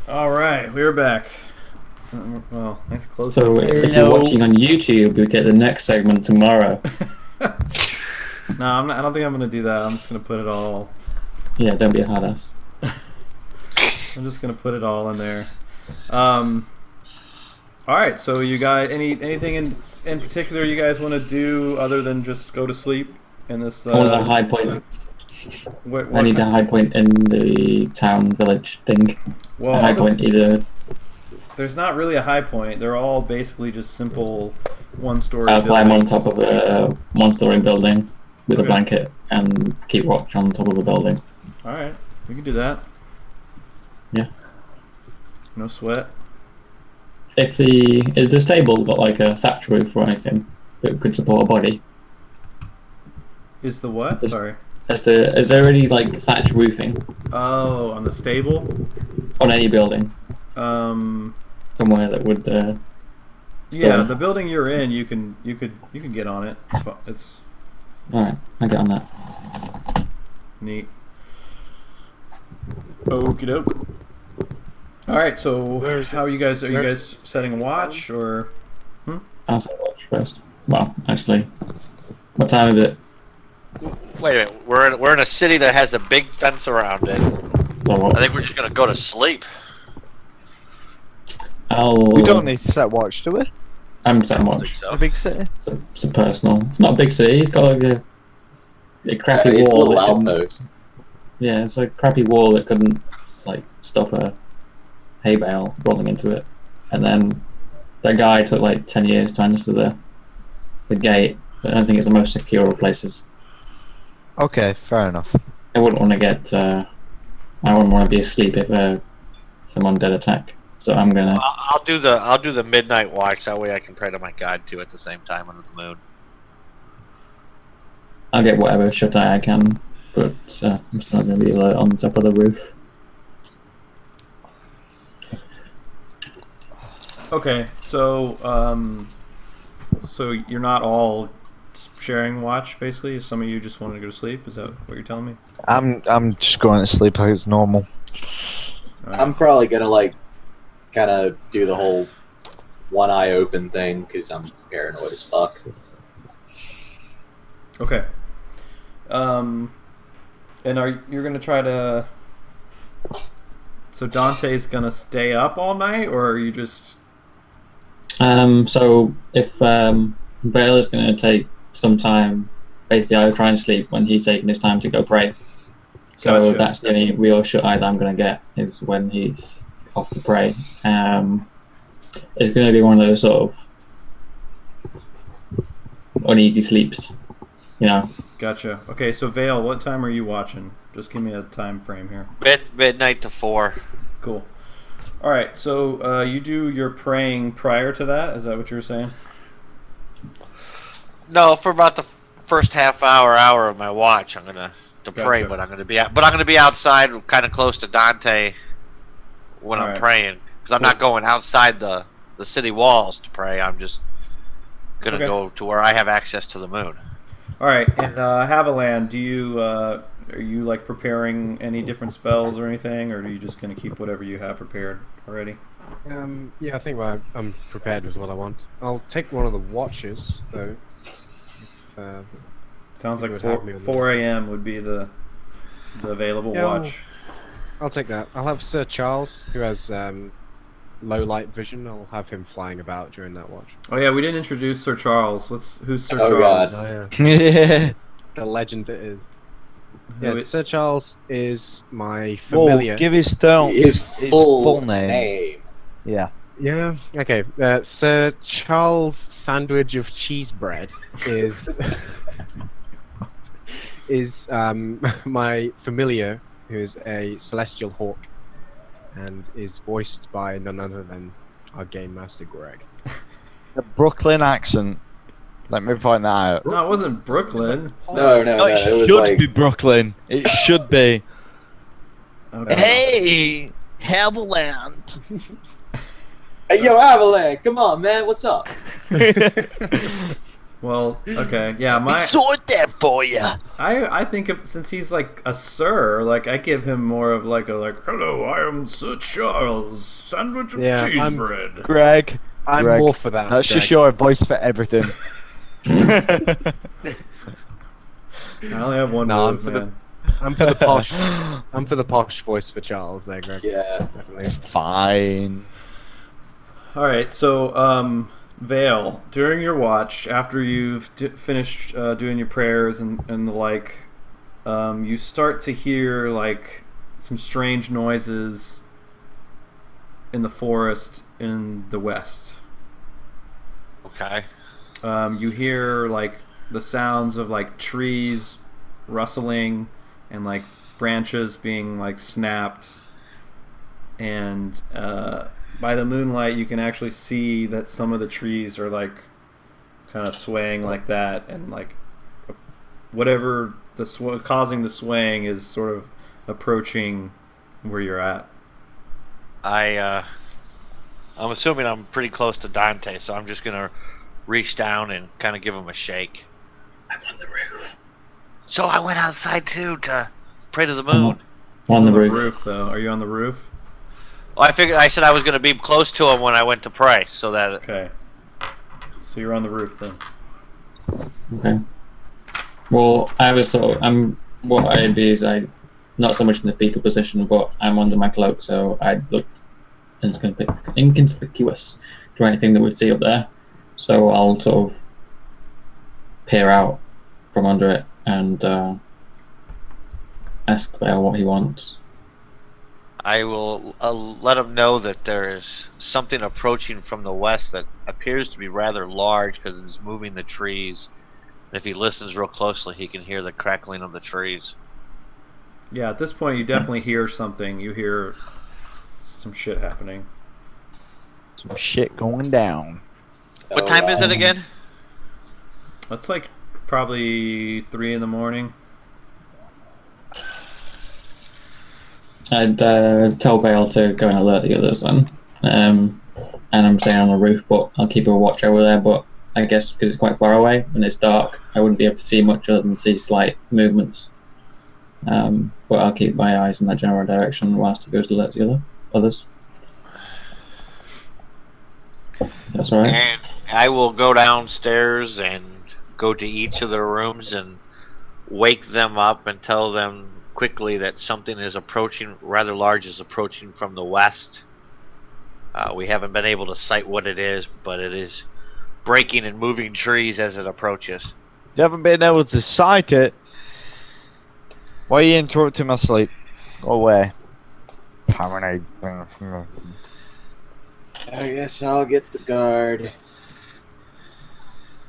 All right, we're back. Well, nice close. So if you're watching on YouTube, you'll get the next segment tomorrow. No, I'm not, I don't think I'm gonna do that. I'm just gonna put it all. Yeah, don't be a hard ass. I'm just gonna put it all in there. All right. So you guys, anything in particular you guys want to do other than just go to sleep in this? I want a high point. What I need a high point in the town village thing. Well, a high point either. There's not really a high point. They're all basically just simple one-story. I'll climb on top of a one-story building with a blanket and keep watch on top of the building. All right, we can do that. Yeah. No sweat. If the stable got like a thatch roof or anything that could support a body? Is the what? Sorry. Is there any like thatch roofing? Oh, on the stable? On any building? Somewhere that would. Yeah, the building you're in, you can get on it. It's all right. I get on that. Neat. Okie doke. All right. So, how are you guys? Are you guys setting a watch or? I'll set a watch first. Well, actually, what time is it? Wait a minute. We're in a city that has a big fence around it. So what? I think we're just gonna go to sleep. We don't need to set watch, do we? I'm setting watch. So. A big city. It's a personal. It's not a big city. It's got like a crappy It's a wall. little outpost. Yeah, it's a crappy wall that couldn't like stop a hay bale rolling into it. And then that guy took like 10 years to answer the gate. I don't think it's the most secure of places. Okay, fair enough. I wouldn't want to get. I wouldn't want to be asleep if someone did attack. So I'm gonna. I'll do the midnight watch. That way I can pray to my God too at the same time under the moon. I'll get whatever shut eye I can, but I'm still not gonna be alert on top of the roof. Okay, so so you're not all sharing watch, basically. Some of you just want to go to sleep. Is that what you're telling me? I'm just going to sleep like it's normal. Right. I'm probably gonna like kind of do the whole one eye open thing because I'm paranoid as fuck. Okay. And you're gonna try to? So Dante's gonna stay up all night, or are you just? So if Vale is gonna take some time, basically I'll try and sleep when he's taking his time to go pray. So Gotcha. that's the only real shut eye that I'm gonna get is when he's off to pray. It's gonna be one of those sort of uneasy sleeps, you know. Gotcha. Okay, so Vale, what time are you watching? Just give me a time frame here. Midnight to 4. Cool. All right, so you do your praying prior to that. Is that what you were saying? No, for about the first half hour of my watch, I'm gonna pray, Gotcha. but I'm gonna be outside, kind of close to Dante when All I'm right. praying, because I'm not going outside the city walls to pray. I'm just gonna Okay. go to where I have access to the moon. All right, and Haviland, do you are you like preparing any different spells or anything, or are you just gonna keep whatever you have prepared already? Yeah, I think I'm prepared with what I want. I'll take one of the watches, though. Sounds You like would have me on 4 a.m. would be the available Yeah, watch. I'll take that. I'll have Sir Charles, who has low light vision. I'll have him flying about during that watch. Oh yeah, we didn't introduce Sir Charles. Who's Sir Oh, Charles? God. Yeah. The legend it is. Who Yeah, it- Sir Charles is my Whoa, familiar. give his Full name. name. Yeah. Yeah, okay. Sir Charles Sandwich of Cheese Bread is is my familiar, who is a celestial hawk, and is voiced by none other than our game master Greg. The Brooklyn accent. Let me point that out. No, it wasn't Brooklyn. No, it it was should like be Brooklyn. It should be. Okay. Hey, Haviland. hey, yo, Avalanche, come on, man, what's up? Well, okay, yeah. Sort that for you. I think since he's like a sir, like I give him more of like hello, I am Sir Charles, sandwich of Yeah, cheese I'm- bread. Greg. I'm Greg, more for that. That's Greg. just your voice for everything. I only have one No, move, man. I'm for the posh. I'm for the posh voice for Charles there, Greg. Yeah. Definitely. Fine. All right, so Vale, during your watch, after you've finished doing your prayers and the like, you start to hear like some strange noises in the forest in the west. Okay. You hear like the sounds of like trees rustling and like branches being like snapped, and by the moonlight you can actually see that some of the trees are like kind of swaying like that, and like whatever causing the swaying is sort of approaching where you're at. I'm assuming I'm pretty close to Dante, so I'm just gonna reach down and kind of give him a shake. I'm on the roof. So I went outside too to pray to the moon. He's On the roof. though. Are you on the roof? Well, I said I was gonna be close to him when I went to pray, so that Okay. So you're on the roof then. Okay. Well, what I'd be is not so much in the fetal position, but I'm under my cloak, so I'd look inconspicuous to anything that we'd see up there. So I'll sort of peer out from under it and ask Vale what he wants. I will let him know that there is something approaching from the west that appears to be rather large because it's moving the trees. And if he listens real closely, he can hear the crackling of the trees. Yeah, at this point you definitely hear something. You hear some shit happening. Some shit going down. What time is it again? It's like probably 3 in the morning. I'd tell Vale to go and alert the others then. And I'm staying on the roof, but I'll keep a watch over there. But I guess because it's quite far away and it's dark, I wouldn't be able to see much other than see slight movements. But I'll keep my eyes in that general direction whilst he goes to alert the others. That's all right. And I will go downstairs and go to each of their rooms and wake them up and tell them quickly that something is approaching, rather large is approaching from the west. We haven't been able to sight what it is, but it is breaking and moving trees as it approaches. You haven't been able to sight it. Why are you interrupting my sleep? Go away. I guess I'll get the guard.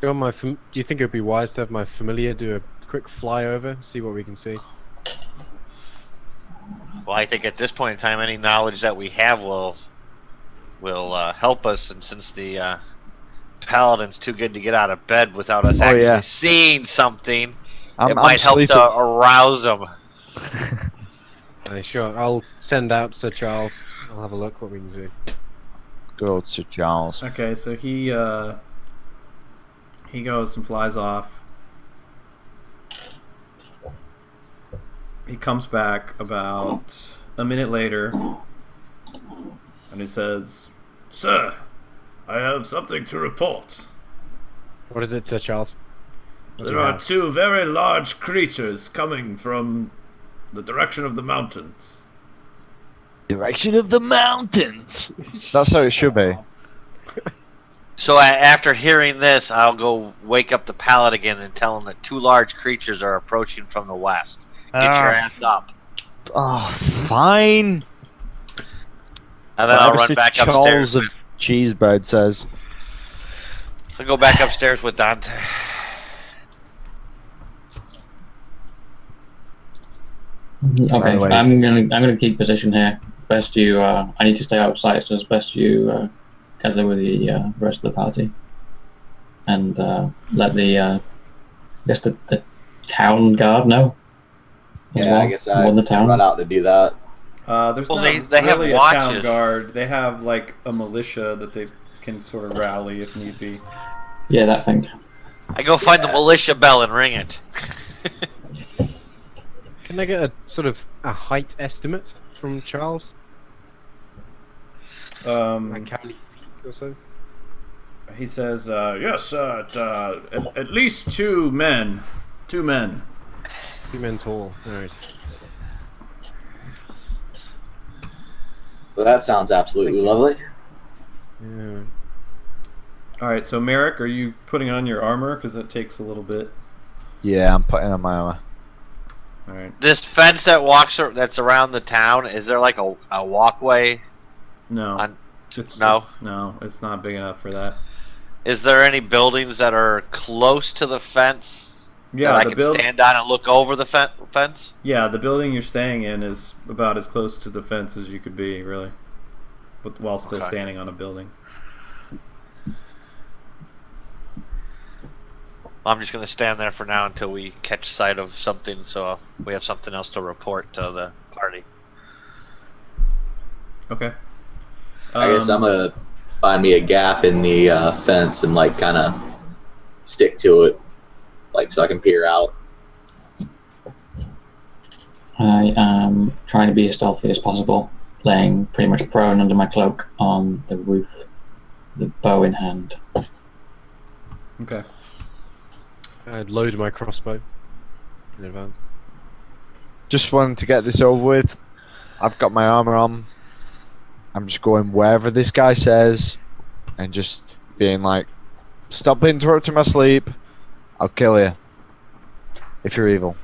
Do you think it would be wise to have my familiar do a quick flyover, see what we can see? Well, I think at this point in time, any knowledge that we have will help us, and since the paladin's too good to get out of bed without us actually seeing something, it might help to arouse them. Sure, I'll send out Sir Charles. I'll have a look what we can do. Good old Sir Charles. Okay, so he goes and flies off. He comes back about a minute later, and he says, "Sir, I have something to report. What is it, Sir Charles? What do There you are have? 2 very large creatures coming from the direction of the mountains." Direction of the mountains. That's how it should be. So after hearing this, I'll go wake up the paladin again and tell him that 2 large creatures are approaching from the west. Get your ass up. Oh, fine. And then I'll Whatever run Sir back Charles upstairs. of Cheesebread says. I'll go back upstairs with Dante. Okay, Anyway. I'm gonna keep position here. Best you. I need to stay outside, so it's best you gather with the rest of the party, and let the the town guard know. as Yeah, well, I guess I on the town. run out to do that. There's Well, not they have really a town watches. guard. They have like a militia that they can sort of rally if need be. Yeah, that thing. I go find the militia bell and ring it. Can I get a sort of a height estimate from Charles? Like how many feet or so? He says, yes, at least 2 men. 2 men. 2 men tall. Alright. Well, that sounds absolutely lovely. Yeah. Alright, so Merrick, are you putting on your armor? Because that takes a little bit. Yeah, I'm putting on my armor. Alright. This fence that's around the town, is there like a walkway? No. No? No, it's not big enough for that. Is there any buildings that are close to the fence Yeah, that I can stand on and look over the fence? Yeah, the building you're staying in is about as close to the fence as you could be, really. But while still Okay. standing on a building. I'm just going to stand there for now until we catch sight of something, so we have something else to report to the party. Okay. I guess I'm gonna find me a gap in the fence and like kind of stick to it, like so I can peer out. I am trying to be as stealthy as possible, laying pretty much prone under my cloak on the roof, the bow in hand. Okay. I'd load my crossbow in advance. Just wanted to get this over with. I've got my armor on. I'm just going wherever this guy says and just being like, stop interrupting my sleep. I'll kill you. If you're evil.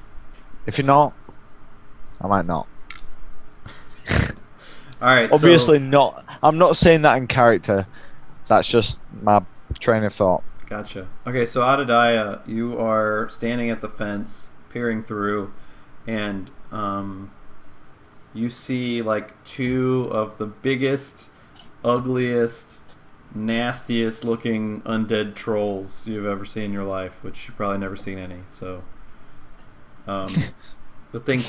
If you're not, I might not. Alright, Obviously not. I'm not saying that in character. That's just my train of thought. Gotcha. Okay, so Adadiah, you are standing at the fence, peering through, and you see like 2 of the biggest, ugliest, nastiest looking undead trolls you've ever seen in your life, which you've probably never seen any. So the thing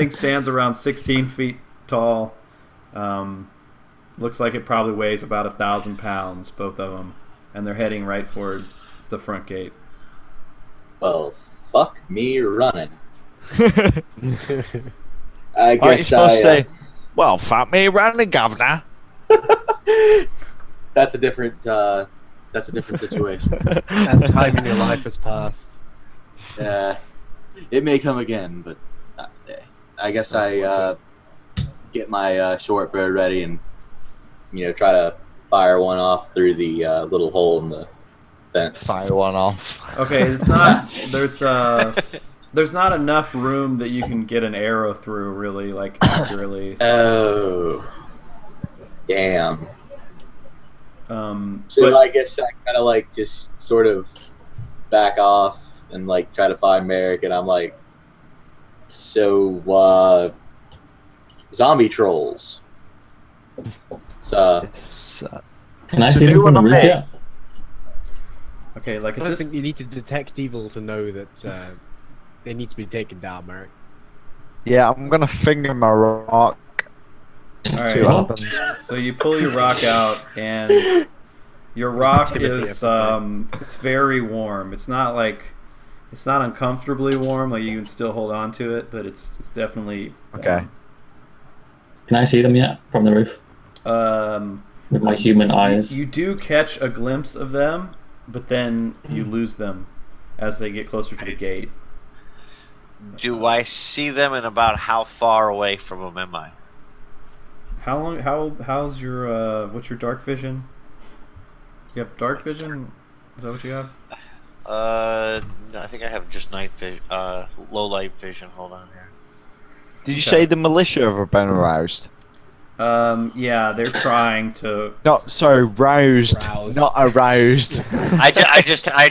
stands around 16 feet tall. Looks like it probably weighs about 1,000 pounds, both of them. And they're heading right for the front gate. Well, fuck me running. Aren't I you guess supposed to say, well, fuck me running, governor? that's a different situation. That time in your life has passed. It may come again, but not today. I guess I get my short bow ready and try to fire one off through the little hole in the fence. Fire one off. Okay, it's not. There's not enough room that you can get an arrow through, really, like accurately. Oh, damn. So So I guess I kind of like just sort of back off and like try to find Merrick, and I'm like, so zombie trolls. It's Can I It's a see them new from the one on roof me. yet? okay, like I at don't this. think you need to detect evil to know that they need to be taken down, Merrick. Yeah, I'm gonna finger my rock. All See right. what happens. So you pull your rock out, and your rock Timothy, is I'm it's very warm. It's not uncomfortably warm. Like you can still hold on to it, but it's definitely Okay. Can I see them yet from the roof with my human eyes? You do catch a glimpse of them, but then you lose them as they get closer to the gate. Do I see them, and about how far away from them am I? How long? How's your what's your dark vision? You have dark vision? Is that what you have? No, I think I have just night vision, low light vision. Hold on here. Did you Okay. say the militia have been aroused? Yeah, they're trying to. No, sorry, roused, Roused. not aroused. I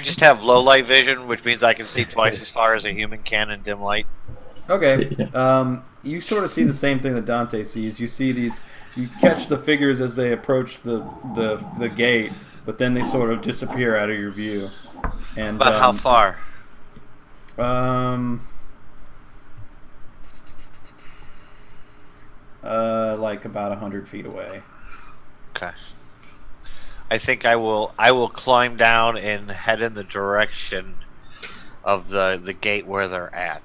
just have low light vision, which means I can see twice as far as a human can in dim light. Okay. You sort of see the same thing that Dante sees. You see these. You catch the figures as they approach the gate, but then they sort of disappear out of your view. And About how far? Like about 100 feet away. Okay. I think I will climb down and head in the direction of the gate where they're at.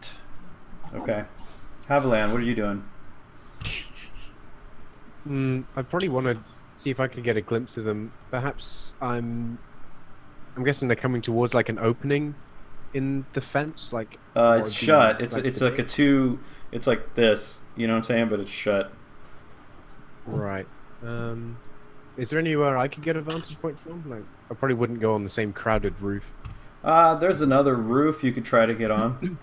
Okay. Haviland, what are you doing? I probably want to see if I could get a glimpse of them. Perhaps I'm guessing they're coming towards like an opening in the fence, like. It's shut. It's like a two. It's like this. You know what I'm saying? But it's shut. Right. Is there anywhere I could get a vantage point from? Like, I probably wouldn't go on the same crowded roof. There's another roof you could try to get on.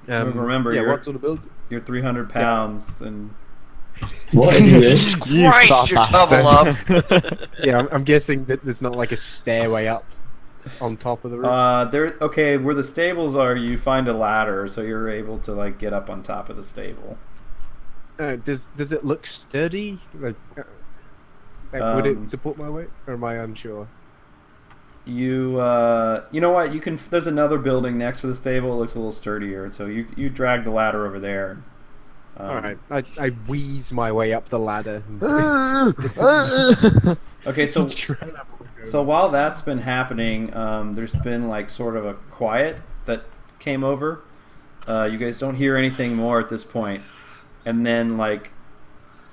Remember, yeah, what sort of build? you're 300 pounds, and What is this? You Christ, fat you're double bastard. Yeah, I'm guessing that there's not like a stairway up on top of the roof. where the stables are, you find a ladder, so you're able to like get up on top of the stable. Does it look sturdy? Like, would it support my weight, or am I unsure? You know what? You can. There's another building next to the stable. It looks a little sturdier, so you drag the ladder over there. All right, I wheeze my way up the ladder. Okay, so while that's been happening, there's been like sort of a quiet that came over. You guys don't hear anything more at this point, and then like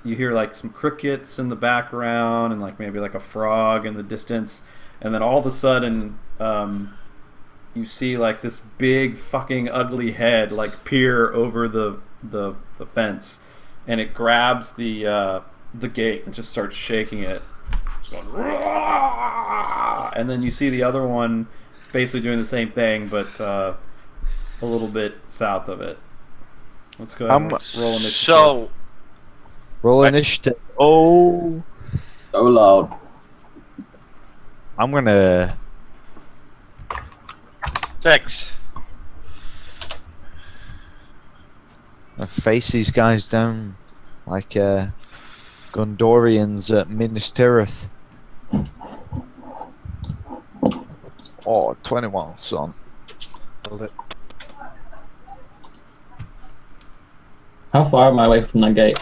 you hear like some crickets in the background and like maybe like a frog in the distance, and then all of a sudden you see like this big fucking ugly head like peer over the fence, and it grabs the gate and just starts shaking it. It's going, "Rah!" And then you see the other one basically doing the same thing, but a little bit south of it. Let's go ahead and roll initiative. So, Roll initiative. Oh, So loud. I'm gonna. 6. Face these guys down like Gondorians at Minas Tirith. Oh, 21, son. Hold it. How far am I away from that gate?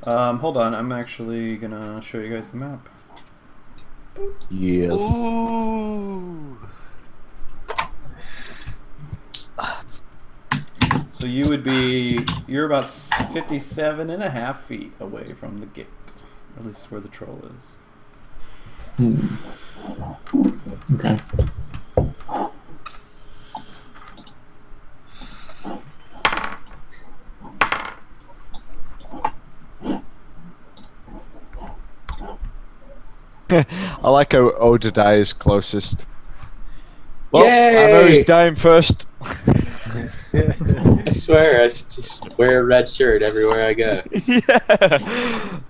Hold on, I'm actually gonna show you guys the map. Yes. Ooh. So you're about 57 and a half feet away from the gate, at least where the troll is. Okay. I like how Odadai is closest. Well, I know Yay! he's dying first. I swear, I should just wear a red shirt everywhere I go. Yeah.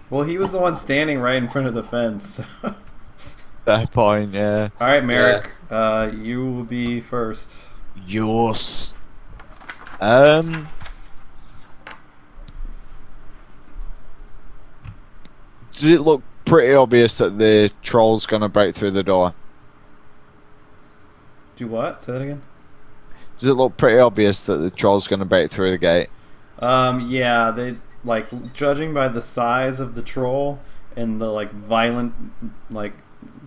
Well, he was the one standing right in front of the fence. That point, yeah. All right, Merrick, you will be first. Yours. Does it look pretty obvious that the troll's gonna break through the door? Do what? Say that again. Does it look pretty obvious that the troll's gonna break through the gate? Yeah, they like judging by the size of the troll and the like violent, like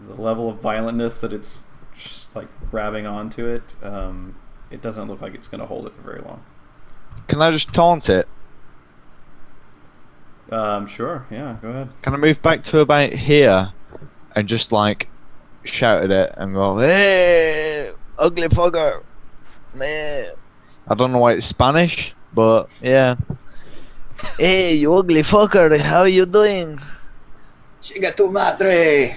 the level of violentness that it's just like grabbing onto it. It doesn't look like it's gonna hold it for very long. Can I just taunt it? Sure. Yeah, go ahead. Can I move back to about here and just like shout at it and go, "Hey, ugly fucker!" Man, I don't know why it's Spanish, but yeah. Hey, you ugly fucker! How you doing? Chica tu madre!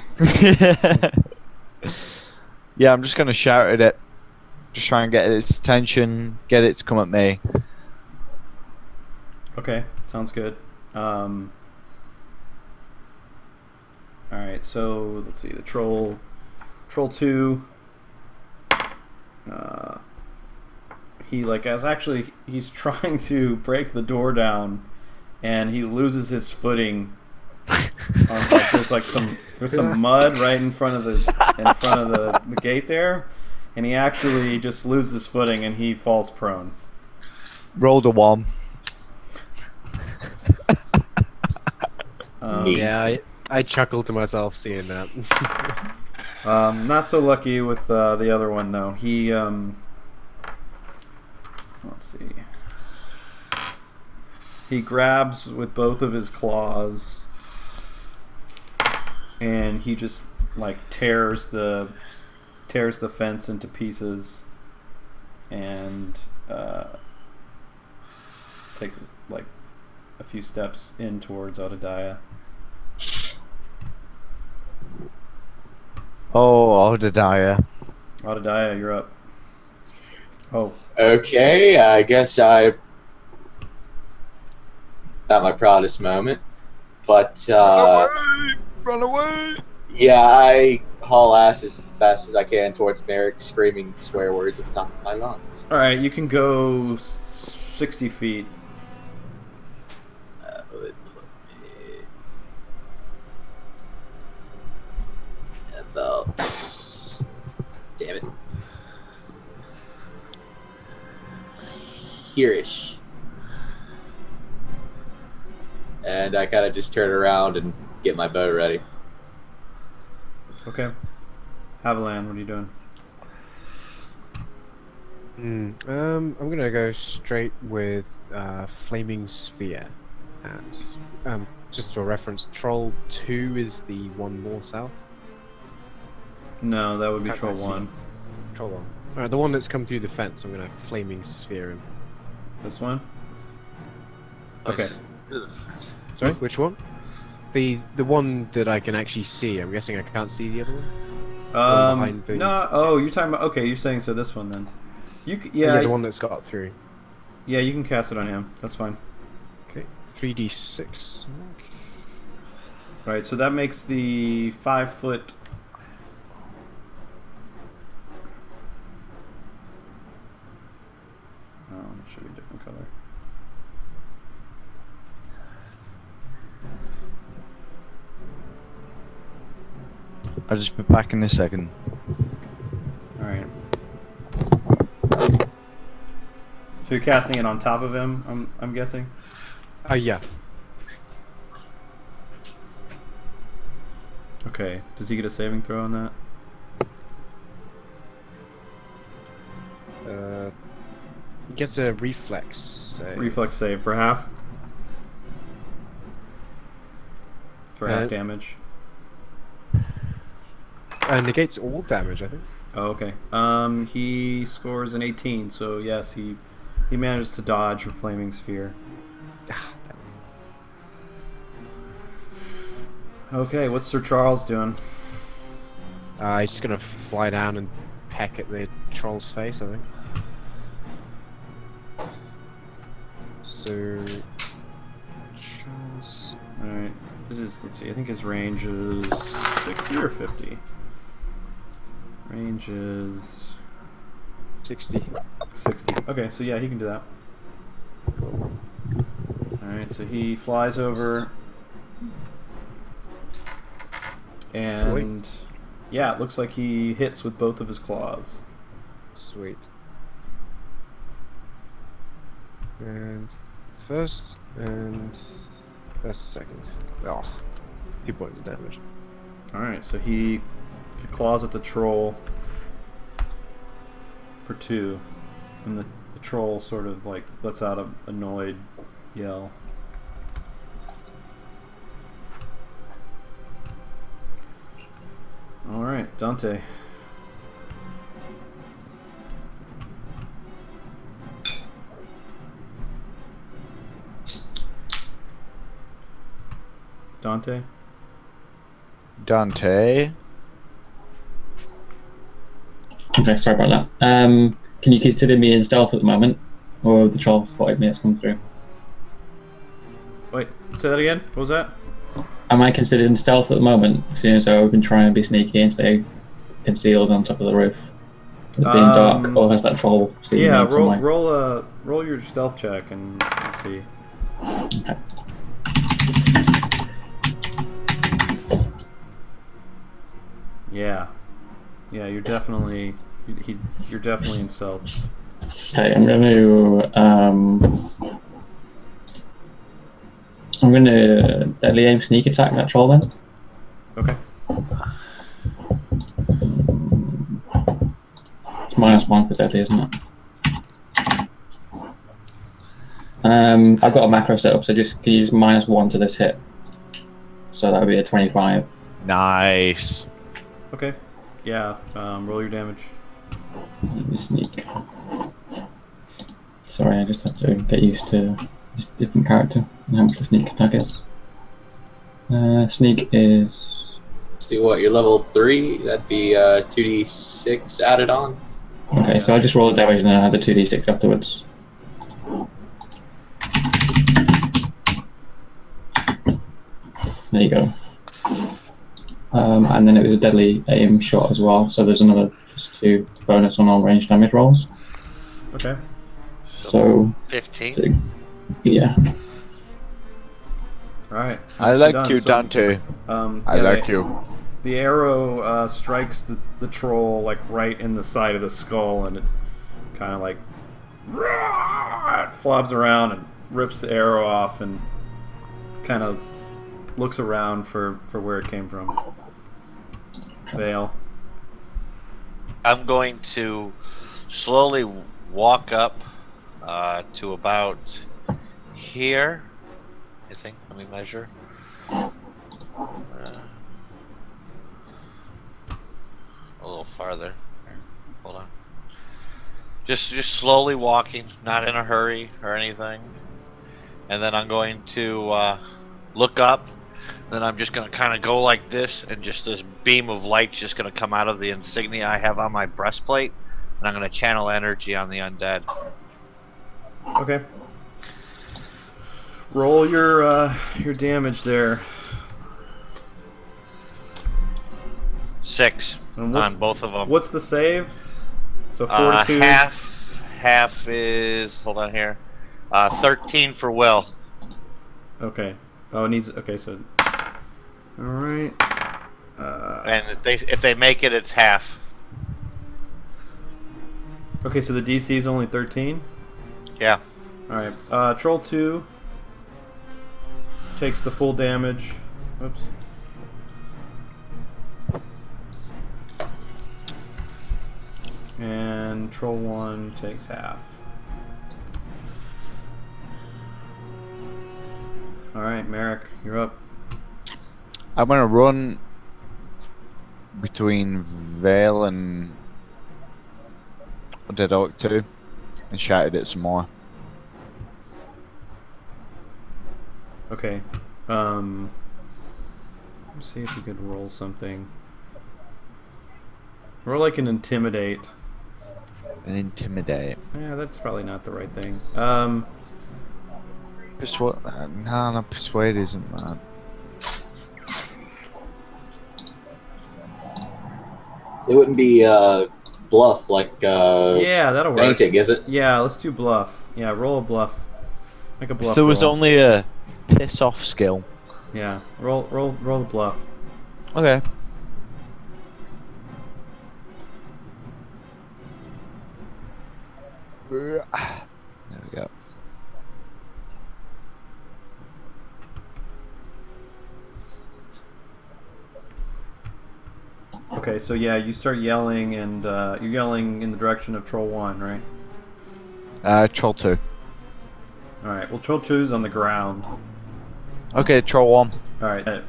Yeah, I'm just gonna shout at it. Just try and get its attention, get it to come at me. Okay, sounds good. Alright, so let's see, the Troll 2, he's trying to break the door down, and he loses his footing. There's some mud right in front of the gate there, and he actually just loses his footing and he falls prone. Rolled a 1. Neat. Yeah, I chuckle to myself seeing that. Not so lucky with the other one though. He let's see. He grabs with both of his claws, and he just like tears the fence into pieces, and takes like a few steps in towards Odadiah. Oh, Odadiah. Odadiah, you're up. Oh, Okay, I guess I not my proudest moment, but Run away! yeah, I haul ass as fast as I can towards Merrick, screaming swear words at the top of my lungs. all right. You can go 60 feet. Would put me about damn it here-ish. And I kind of just turn around and get my bow ready. Okay. Haviland, what are you doing? I'm gonna go straight with Flaming Sphere. Just for reference, Troll 2 is the one more south. No, that would be Can't Troll quite see. 1. Troll 1. Alright, the one that's come through the fence, I'm gonna Flaming Sphere him. This one? Okay. Sorry, which one? The one that I can actually see. I'm guessing I can't see the other one? behind the- No, oh, you're talking about, okay, you're saying so this one then. Yeah, the one that's got through. Yeah, you can cast it on him. That's fine. Okay, 3d6. Right, so that makes the 5-foot. Oh, it should be a different color. I'll just be back in a second. Alright. So you're casting it on top of him, I'm guessing? Yeah. Okay. Does he get a saving throw on that? He gets a reflex. Reflex save for half? For half Uh, damage. Negates all damage, I think. Oh, okay. He scores an 18, so yes, he manages to dodge your flaming sphere. Okay, what's Sir Charles doing? He's just gonna fly down and peck at the troll's face, I think. So, Charles. Alright. Let's see, I think his range is 60 or 50? Range is 60. 60. Okay, so yeah, he can do that. Alright, so he flies over. And yeah, it looks like he hits with both of his claws. Sweet. And first and second. Oh, 2 points of damage. Alright, so he claws at the troll for 2. And the troll sort of like lets out an annoyed yell. Alright, Dante. Dante? Dante. Okay, sorry about that. Can you consider me in stealth at the moment? Or have the troll spotted me? It's come through. Wait, say that again? What was that? Am I considered in stealth at the moment? Seeing as though I've been trying to be sneaky and stay concealed on top of the roof. With it being dark, or has that troll seen Yeah, me in some way? roll your stealth check and we'll see. Okay. Yeah. Yeah, you're definitely you're definitely in stealth. Okay, I'm gonna deadly aim sneak attack that troll then. Okay. It's -1 for deadly, isn't it? I've got a macro set up, so just can you use -1 to this hit. So that would be a 25. Nice. Okay. Yeah. Roll your damage. Let me sneak. Sorry, I just had to get used to this different character and how much the sneak attack is. Sneak is... Let's do what? You're level 3. That'd be 2d6 added on. Okay, so I just roll the damage and then I add the 2d6 afterwards. There you go. And then it was a deadly aim shot as well, so there's another +2 bonus on all range damage rolls. Okay. So 15. Yeah. All right. I nicely like done. you, So, Dante. I yeah, like you. The arrow strikes the troll like right in the side of the skull, and it kind of like flops around and rips the arrow off, and kind of looks around for where it came from. Vale. I'm going to slowly walk up to about here. I think. Let me measure. A little farther. Here, hold on. Just slowly walking, not in a hurry or anything. And then I'm going to look up. Then I'm just going to kind of go like this, and just this beam of light's just going to come out of the insignia I have on my breastplate. And I'm going to channel energy on the undead. Okay. Roll your damage there. 6 And on both of them. What's the save? So fortitude. Half is, hold on here, 13 for will. Okay. Oh, it needs. Okay, so. All right. And if they make it, it's half. Okay, so the DC is only 13. Yeah. All right. Troll 2 takes the full damage. Oops. And Troll 1 takes half. Alright, Merrick, you're up. I'm gonna run between Vale and Dead Oak 2 and shout at it some more. Okay. Let's see if we could roll something. Roll like an intimidate. And intimidate. Yeah, that's probably not the right thing. Persuade? No, no, persuade isn't that. It wouldn't be bluff like Yeah, that'll work. fainting, is it? Yeah, let's do bluff. Yeah, roll a bluff. Make a bluff. If there was roll. only a piss off skill. Yeah, roll the bluff. Okay. There we go. Okay, so yeah, you start yelling, and you're yelling in the direction of Troll 1, right? Troll 2. Alright, well, Troll 2 is on the ground. Okay, Troll 1. Alright,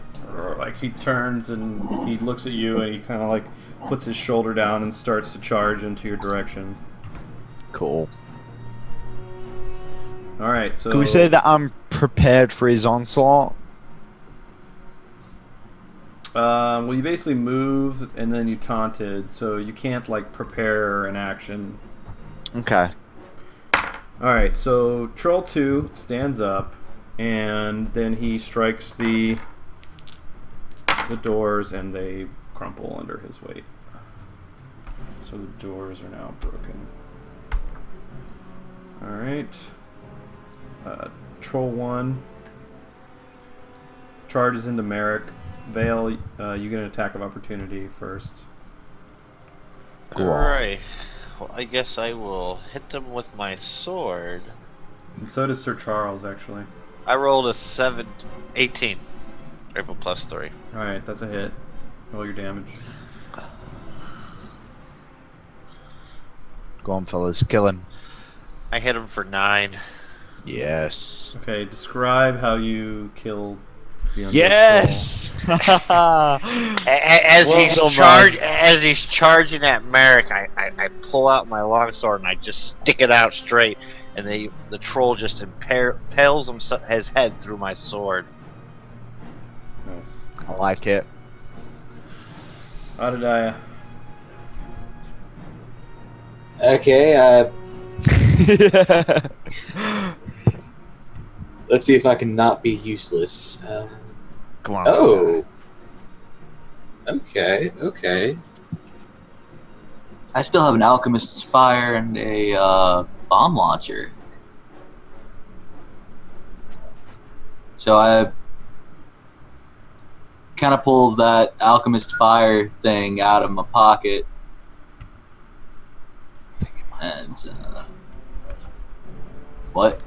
like he turns and he looks at you, and he kind of like puts his shoulder down and starts to charge into your direction. Cool. Alright, so... Can we say that I'm prepared for his onslaught? Well, you basically moved and then you taunted, so you can't like prepare an action. Okay. Alright, so Troll 2 stands up, and then he strikes the doors, and they crumple under his weight. So the doors are now broken. Alright. Troll 1 charges into Merrick. Vale, you get an attack of opportunity first. Alright. Well, I guess I will hit them with my sword. And so does Sir Charles, actually. I rolled a 18. Rifle plus 3. Alright, that's a hit. Roll your damage. Go on, fellas, kill him. I hit him for 9. Yes. Okay, describe how you killed the undead Yes. As Well he's done, man. as he's charging at Merrick, I pull out my longsword and I just stick it out straight, and the troll just impales his head through my sword. troll. Nice. I like it. Adadiah. Okay, let's see if I can not be useless. Come on. Oh. Okay, okay. I still have an alchemist's fire and a bomb launcher. So I kind of pulled that alchemist fire thing out of my pocket. And, what?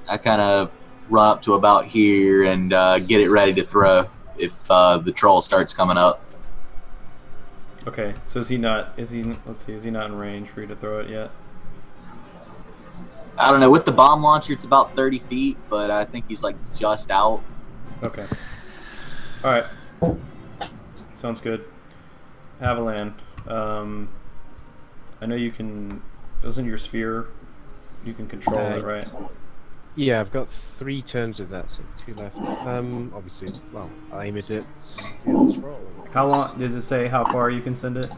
I kind of run up to about here and get it ready to throw if the troll starts coming up. Okay, so is he not in range for you to throw it yet? I don't know. With the bomb launcher, it's about 30 feet, but I think he's like just out. Okay. Alright. Sounds good. Avalan. I know you can... Doesn't your sphere... You can control it, right? Yeah, I've got 3 turns of that, so 2 left. Obviously, well, I'll aim at it. Yeah, let's roll. How long... Does it say how far you can send it?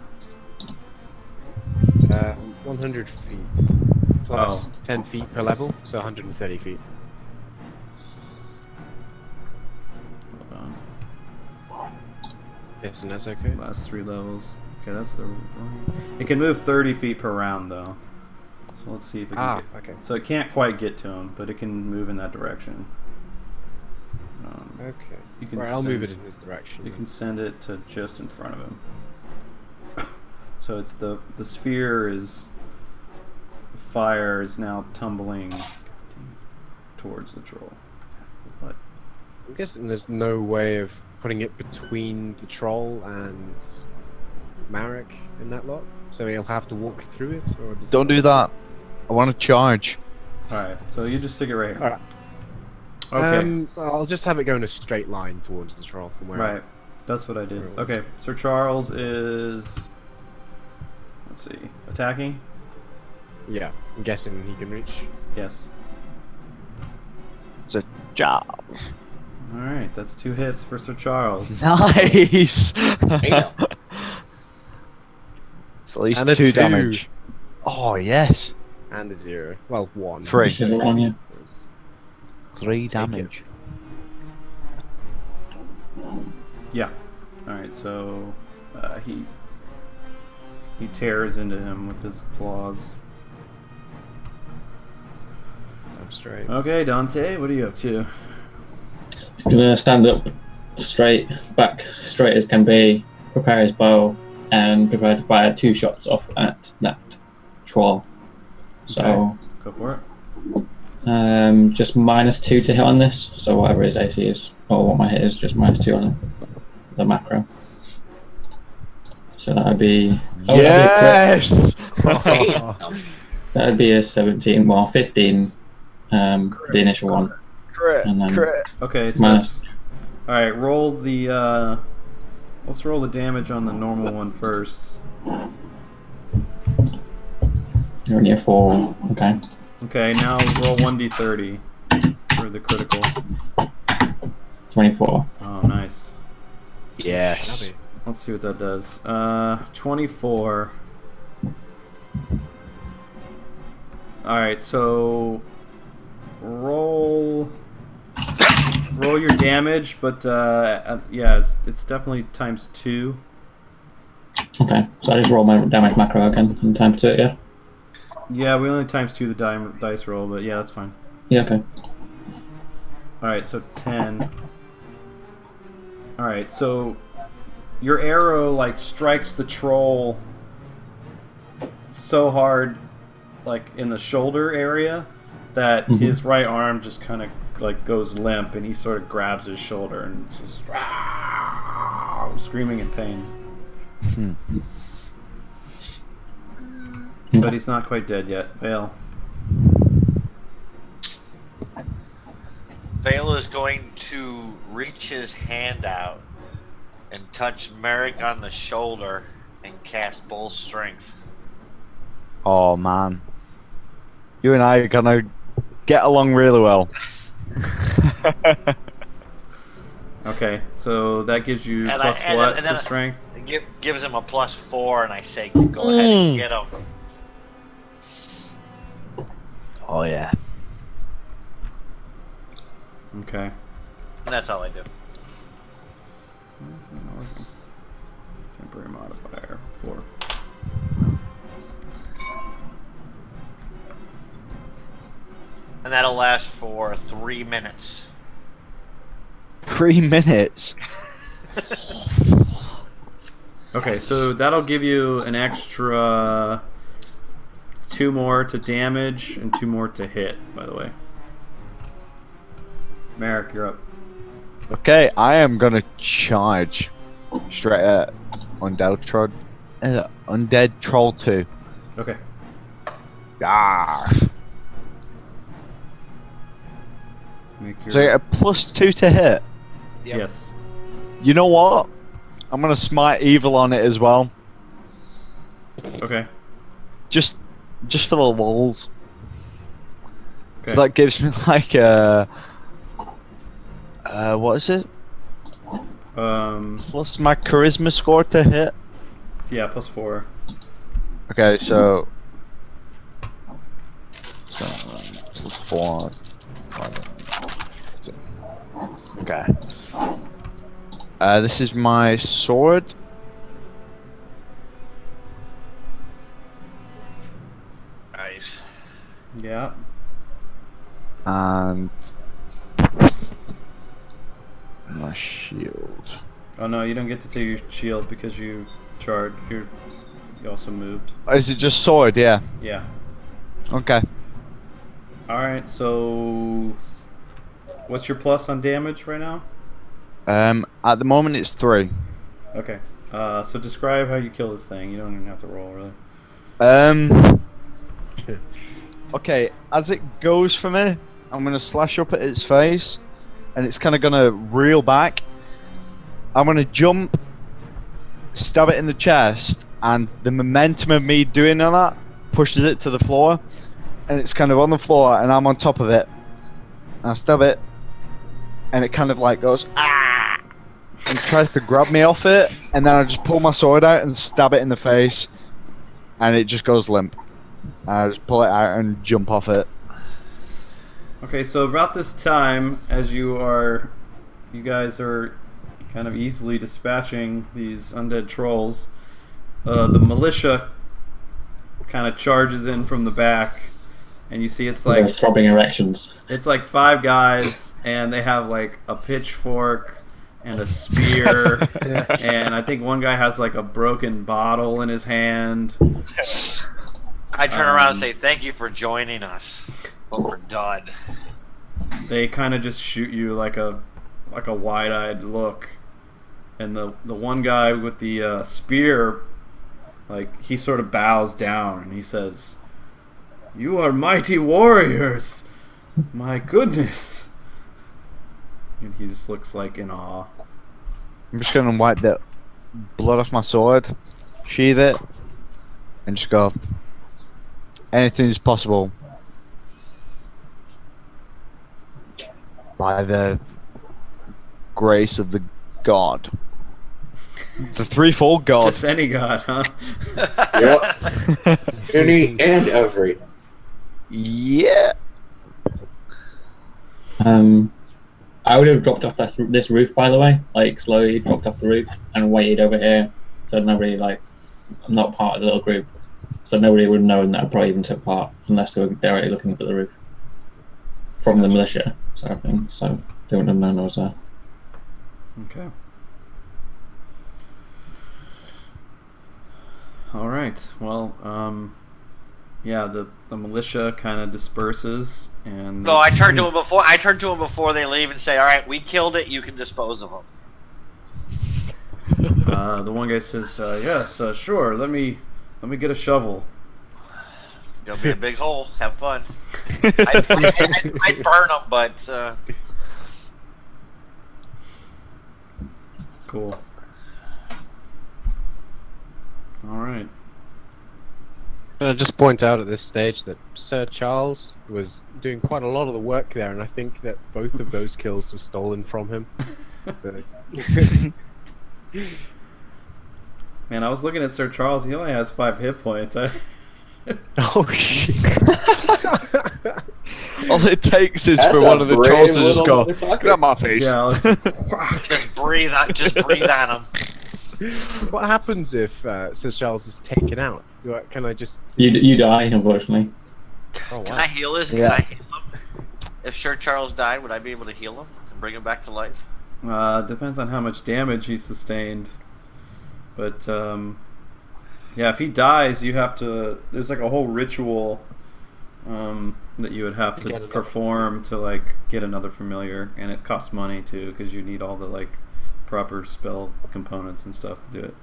100 feet. Plus 10 feet per level, so 130 feet. Hold on. Yes, and that's okay? Last 3 levels. Okay, that's the... It can move 30 feet per round, though. So let's see if it can get... Okay. So it can't quite get to him, but it can move in that direction. Okay. You can Right, I'll send- move it in this direction. You can send it to just in front of him. So it's the sphere is... The fire is now tumbling towards the troll. What? I'm guessing there's no way of putting it between the troll and Marek in that lot, so he'll have to walk through it. Or does Don't do that. I want to charge. Alright, so you just stick it right here. Alright. Okay. I'll just have it go in a straight line towards the troll from where. Right. That's what I did. Okay, Sir Charles is... Let's see. Attacking? Yeah, I'm guessing he can reach. Yes. It's a job. Alright, that's 2 hits for Sir Charles. Nice. Damn. It's at least And a 2 2. damage. Oh yes. And a 0. Well, 1. 3. This is the one, yeah. 3 damage. Yeah. Alright, so... He tears into him with his claws. I'm straight. Okay, Dante, what are you up to? He's gonna stand up back straight as can be, prepare his bow, and prepare to fire 2 shots off at that troll. So, Go for it. just -2 to hit on this, so whatever his AC is, or what my hit is, just -2 on the macro. So that would be... Yes. That would be a 17, well 15 for the initial one. Crit. And then- Crit. Okay, so Minus- that's... Alright, roll the, let's roll the damage on the normal one first. You're near 4, okay. Okay, now roll 1d30 for the critical. 24. Oh, nice. Yes. Let's see what that does. 24. Alright, so... Roll your damage, but yeah, it's definitely times 2. Okay, so I just roll my damage macro again and times 2 it, yeah? Yeah, we only times 2 the dice roll, but yeah, that's fine. Yeah, okay. Alright, so 10. Alright, so your arrow like strikes the troll so hard like in the shoulder area that Mhm. his right arm just kind of like goes limp, and he sort of grabs his shoulder and it's just screaming in pain. But he's not quite dead yet. Vale. Vale is going to reach his hand out and touch Merrick on the shoulder and cast Bull Strength. Oh man, you and I are gonna get along really well. Okay, so that gives you And plus and what then- and to then- strength? Gives him a +4, and I say, go ahead and get him. Oh yeah. Okay. And that's all I do. Temporary modifier 4. And that'll last for 3 minutes. 3 minutes. Okay, so that'll give you an extra 2 more to damage and 2 more to hit, by the way. Merrick, you're up. Okay, I am gonna charge straight at Undead Troll 2. Okay. Ah. Make your... So I get a +2 to hit. Yep. Yes. You know what? I'm gonna smite evil on it as well. Okay. Just for the lulz. Okay. So that gives me like a what is it? Plus my charisma score to hit. Yeah, +4. Okay, so +4. Okay. This is my sword. Nice. Yeah. And my shield. Oh no, you don't get to take your shield because you charged. You also moved. Is it just sword? Yeah. Yeah. Okay. Alright, so... What's your plus on damage right now? At the moment it's 3. Okay. So describe how you kill this thing. You don't even have to roll, really. Okay, as it goes for me, I'm gonna slash up at its face, and it's kind of gonna reel back. I'm gonna jump, stab it in the chest, and the momentum of me doing that pushes it to the floor, and it's kind of on the floor, and I'm on top of it. And I stab it, and it kind of like goes ah, and tries to grab me off it, and then I just pull my sword out and stab it in the face, and it just goes limp. I just pull it out and jump off it. Okay, so about this time, as you guys are kind of easily dispatching these undead trolls, the militia kind of charges in from the back, and you see it's like throbbing erections. it's like 5 guys, and they have like a pitchfork and a spear, and I think one guy has like a broken bottle in his hand. I turn around and say, thank you for joining us, but we're done. They kind of just shoot you like a wide-eyed look, and the one guy with the spear, like, he sort of bows down and he says, "You are mighty warriors, my goodness." And he just looks like in awe. I'm just gonna wipe the blood off my sword, sheath it, and just go. Anything is possible. By the grace of the God. The threefold God. Just any god, huh? Yep. Any and every. Yeah. I would have dropped off this roof, by the way, like slowly dropped off the roof and waited over here, so nobody, like, I'm not part of the little group, so nobody would have known that I probably even took part unless they were directly looking up at the roof from the militia sort of thing. So they wouldn't have known I was there. Okay. All right. Well, yeah, the militia kind of disperses, and No, I turn to him before. I turn to him before they leave and say, "All right, we killed it. You can dispose of them." the one guy says, "Yes, sure. Let me get a shovel." Gonna be a big hole. Have fun. I'd burn them, but Cool. All right. I'll just point out at this stage that Sir Charles was doing quite a lot of the work there, and I think that both of those kills were stolen from him. Man, I was looking at Sir Charles. He only has 5 hit points. Oh shit! All it takes is That's for a one of the brave trolls to just little go, motherfucker. get out my face. Yeah. I was- just breathe on. Just breathe on them. What happens if Sir Charles is taken out? Can I just? You die, unfortunately. Oh Can wow! I heal his? Yeah. Can I heal him? If Sir Charles died, would I be able to heal him and bring him back to life? Depends on how much damage he sustained. But yeah, if he dies, you have to. There's like a whole ritual that you would have Get to another perform to like get another familiar, and it costs money too because you need all the like proper spell components and stuff to do it.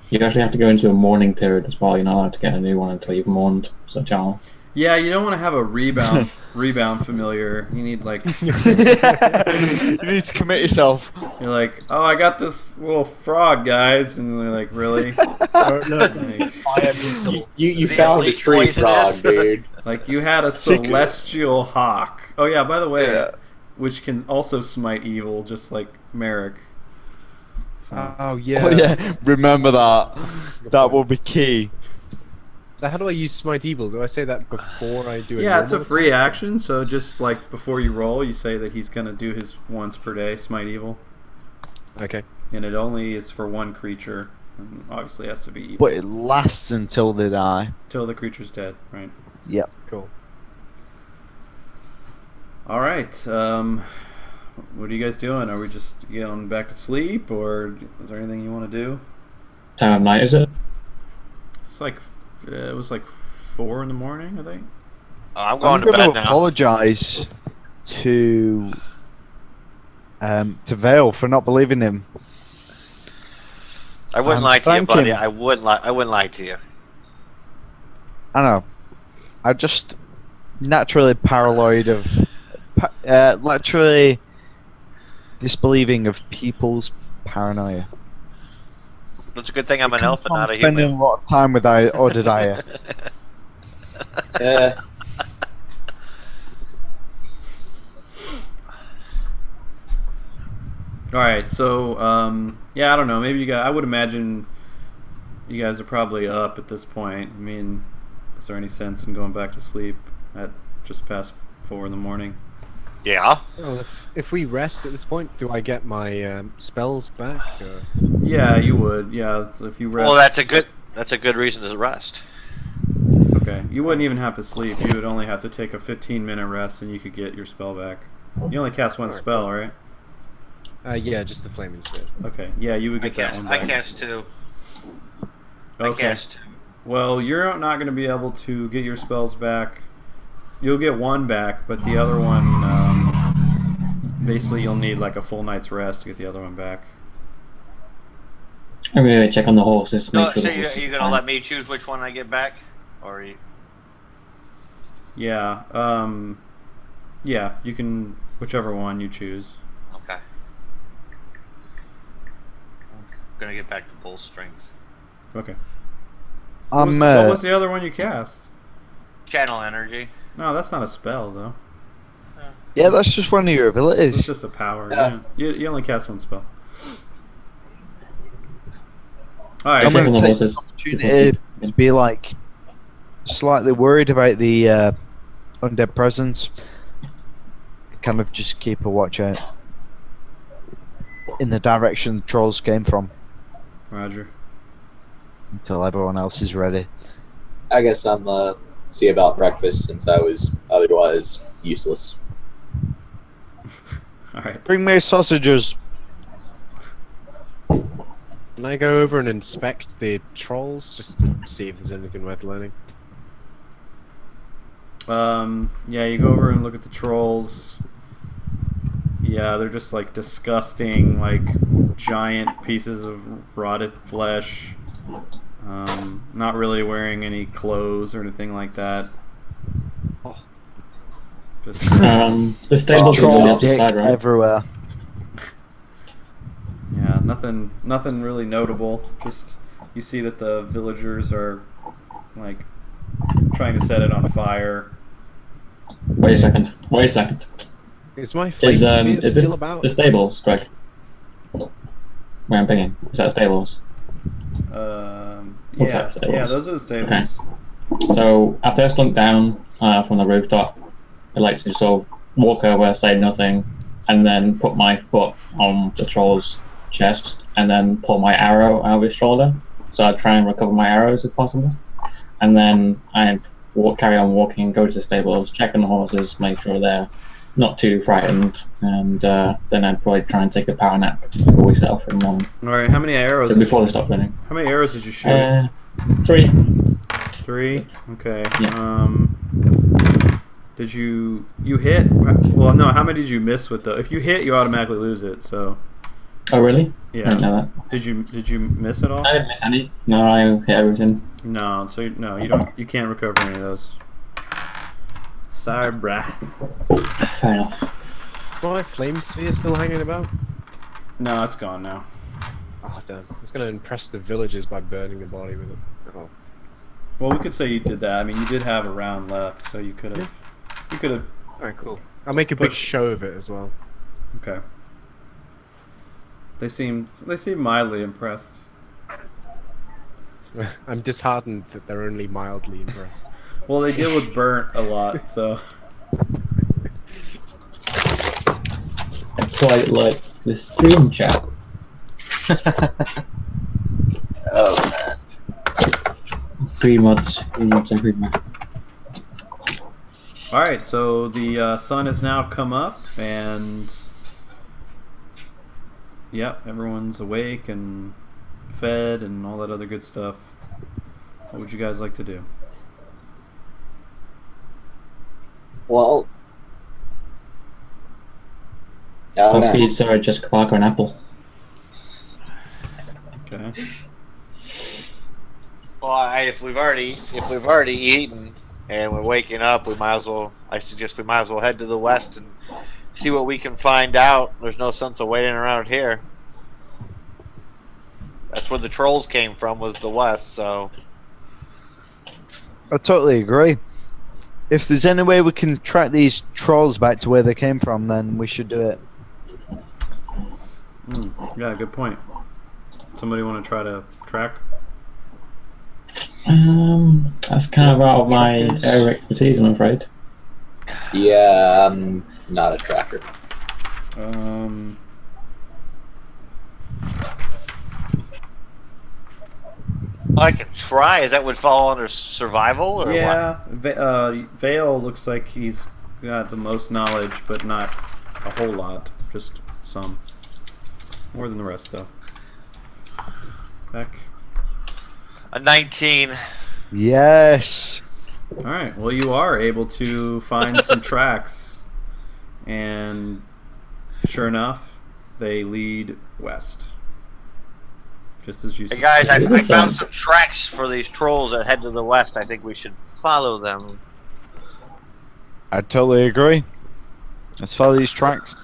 You actually have to go into a mourning period as well. You're not allowed to get a new one until you've mourned Sir Charles. Yeah, you don't want to have a rebound familiar. You need like You need to commit yourself. you're like, oh, I got this little frog, guys, and they're like, really? You The found a elite tree poisonous. frog, dude. Like you had a celestial hawk. Oh yeah, by the way, Yeah. which can also smite evil, just like Merrick. So, Oh yeah. Oh yeah, remember that. That will be key. So how do I use Smite Evil? Do I say that before I do it? yeah, it's a free action. So just like before you roll, you say that he's gonna do his once per day smite evil, Okay. and it only is for one creature. And obviously, it has to be evil But it lasts until they die. until the creature's dead, right? Yep. Cool. All right. What are you guys doing? Are we just going back to sleep, or is there anything you want to do? Time of night, is it? It's like it was like 4 in the morning, I think. I'm going I'm to going bed to now. apologise to Vale for not believing him. I wouldn't and lie to you, thank buddy. him. I wouldn't lie to you. I know. I just naturally paranoid of, naturally disbelieving of people's paranoia. It's a good thing I'm an elf and I'm not a spending human. a lot of time with Odadiah. Yeah. All right, so yeah, I don't know. Maybe you guys. I would imagine you guys are probably up at this point. I mean, is there any sense in going back to sleep at just past 4 in the morning? Yeah. Well, if we rest at this point, do I get my spells back? Yeah, you would. Yeah, so if you rest. Well, that's a good reason to rest. Okay, you wouldn't even have to sleep. You would only have to take a 15-minute rest, and you could get your spell back. You only cast one spell, right? Yeah, just the flaming spit. Okay, yeah, you would I get that one cast, back. I cast 2. Okay. I cast 2. Well, you're not going to be able to get your spells back. You'll get one back, but the other one, basically, you'll need like a full night's rest to get the other one back. I'm going to check on the horses to So, make sure so the horses you're are gonna fine. let me choose which one I get back, or are you? Yeah, yeah, you can whichever one you choose. Okay. I'm gonna get back to full strength. Okay. What was the other one you cast? Channel energy. No, that's not a spell though. yeah, that's just one of your It's abilities. just a power. Yeah. Yeah. You only cast one spell. All right. I'm Check going on to the take horses. the opportunity to be like slightly worried about the undead presence. Kind of just keep a watch out in the direction the trolls came from Roger. until everyone else is ready. I guess I'm see about breakfast since I was otherwise useless. All right. Bring me sausages. Can I go over and inspect the trolls just to see if there's anything worth learning? Yeah, you go over and look at the trolls. Yeah, they're just like disgusting, like giant pieces of rotted flesh. Not really wearing any clothes or anything like that. Just The stables are on the Troll opposite dick side, right? everywhere. yeah, nothing really notable. Just you see that the villagers are like trying to set it on fire. Wait a second. Wait a second. Is my flame Is sphere is still this about? the stables, Greg? Where I'm pinging. Is that the stables? Looks like Yeah, stables. yeah, those are the stables. So after I slunk down from the rooftop, I like to sort of walk over, say nothing, and then put my foot on the troll's chest, and then pull my arrow out of his shoulder. So I try and recover my arrows if possible, and then I carry on walking, go to the stables, check on the horses, make sure they're not too frightened, and then I'd probably try and take a power nap before we set off in the morning. All right, how many arrows? So before they stop running. How many arrows did you shoot? 3. 3. Okay. Yeah. Did you hit? Well, no. How many did you miss with the? If you hit, you automatically lose it. So. Oh really? Yeah. I didn't know that. Did you miss it all? I didn't miss any. No, I hit everything. No. So no, you don't. You can't recover any of those. Sorry, brah. Fair enough. Is my flame sphere still hanging about? No, it's gone now. Oh damn! I was gonna impress the villagers by burning the body with it. Oh. Well, we could say you did that. I mean, you did have a round left, so you could have. You could have. Alright, cool. I'll make a big Push. show of it as well. Okay. They seem mildly impressed. I'm disheartened that they're only mildly impressed. Well, they deal with burnt a lot, so. I quite like the stream chat. Oh man. Pretty much everywhere. All right, so the sun has now come up, and yep, everyone's awake and fed and all that other good stuff. What would you guys like to do? Well, I don't I'll know. feed Sarah Jessica Parker an apple. Okay. Well, if we've already eaten and we're waking up, I suggest we might as well head to the west and see what we can find out. There's no sense of waiting around here. That's where the trolls came from, was the west, so. I totally agree. If there's any way we can track these trolls back to where they came from, then we should do it. Yeah, good point. Somebody want to try to track? That's kind of out of my area of expertise, I'm afraid. Yeah, I'm not a tracker. I can try. Is that would fall under survival or what? Yeah, Vale looks like he's got the most knowledge, but not a whole lot. Just some. More than the rest, though. Beck. A 19. Yes. All right. Well, you are able to find some tracks, and sure enough, they lead west. Just as you Hey guys, I Listen. found some tracks for these trolls that head to the west. I think we should follow them. I totally agree. Let's follow these tracks.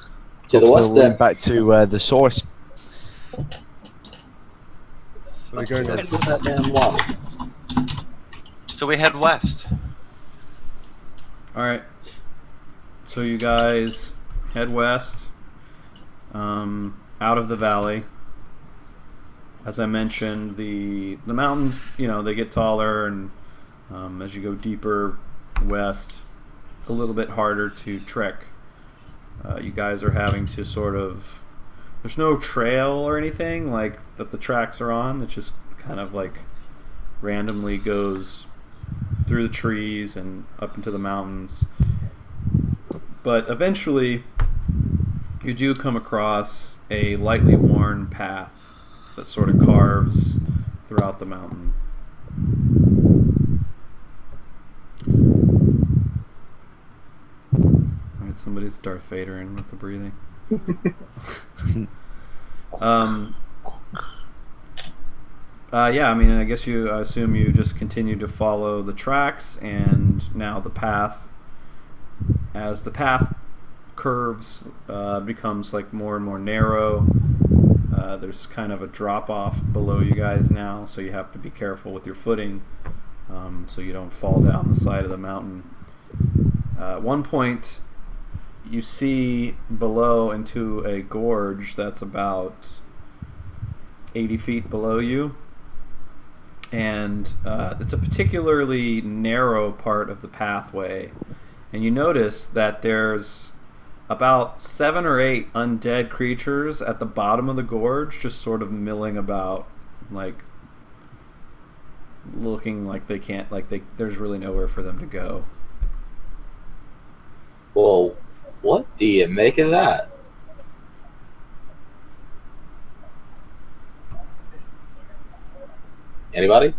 To the west, Hopefully we'll then. lead back to the source. So they're going Look on. at that damn water. So we head west. All right. So you guys head west, out of the valley. As I mentioned, the mountains, they get taller, and as you go deeper west, a little bit harder to trek. You guys are having to sort of. There's no trail or anything like that the tracks are on. It just kind of like randomly goes through the trees and up into the mountains. But eventually, you do come across a lightly worn path that sort of carves throughout the mountain. Somebody's Darth Vader in with the breathing. Yeah, I mean, I assume you just continue to follow the tracks, and now the path, as the path curves, becomes like more and more narrow. There's kind of a drop off below you guys now, so you have to be careful with your footing, so you don't fall down the side of the mountain. At one point, you see below into a gorge that's about 80 feet below you, and it's a particularly narrow part of the pathway, and you notice that there's about 7 or 8 undead creatures at the bottom of the gorge, just sort of milling about, like looking like they can't, there's really nowhere for them to go. Well, what do you make of that? Anybody?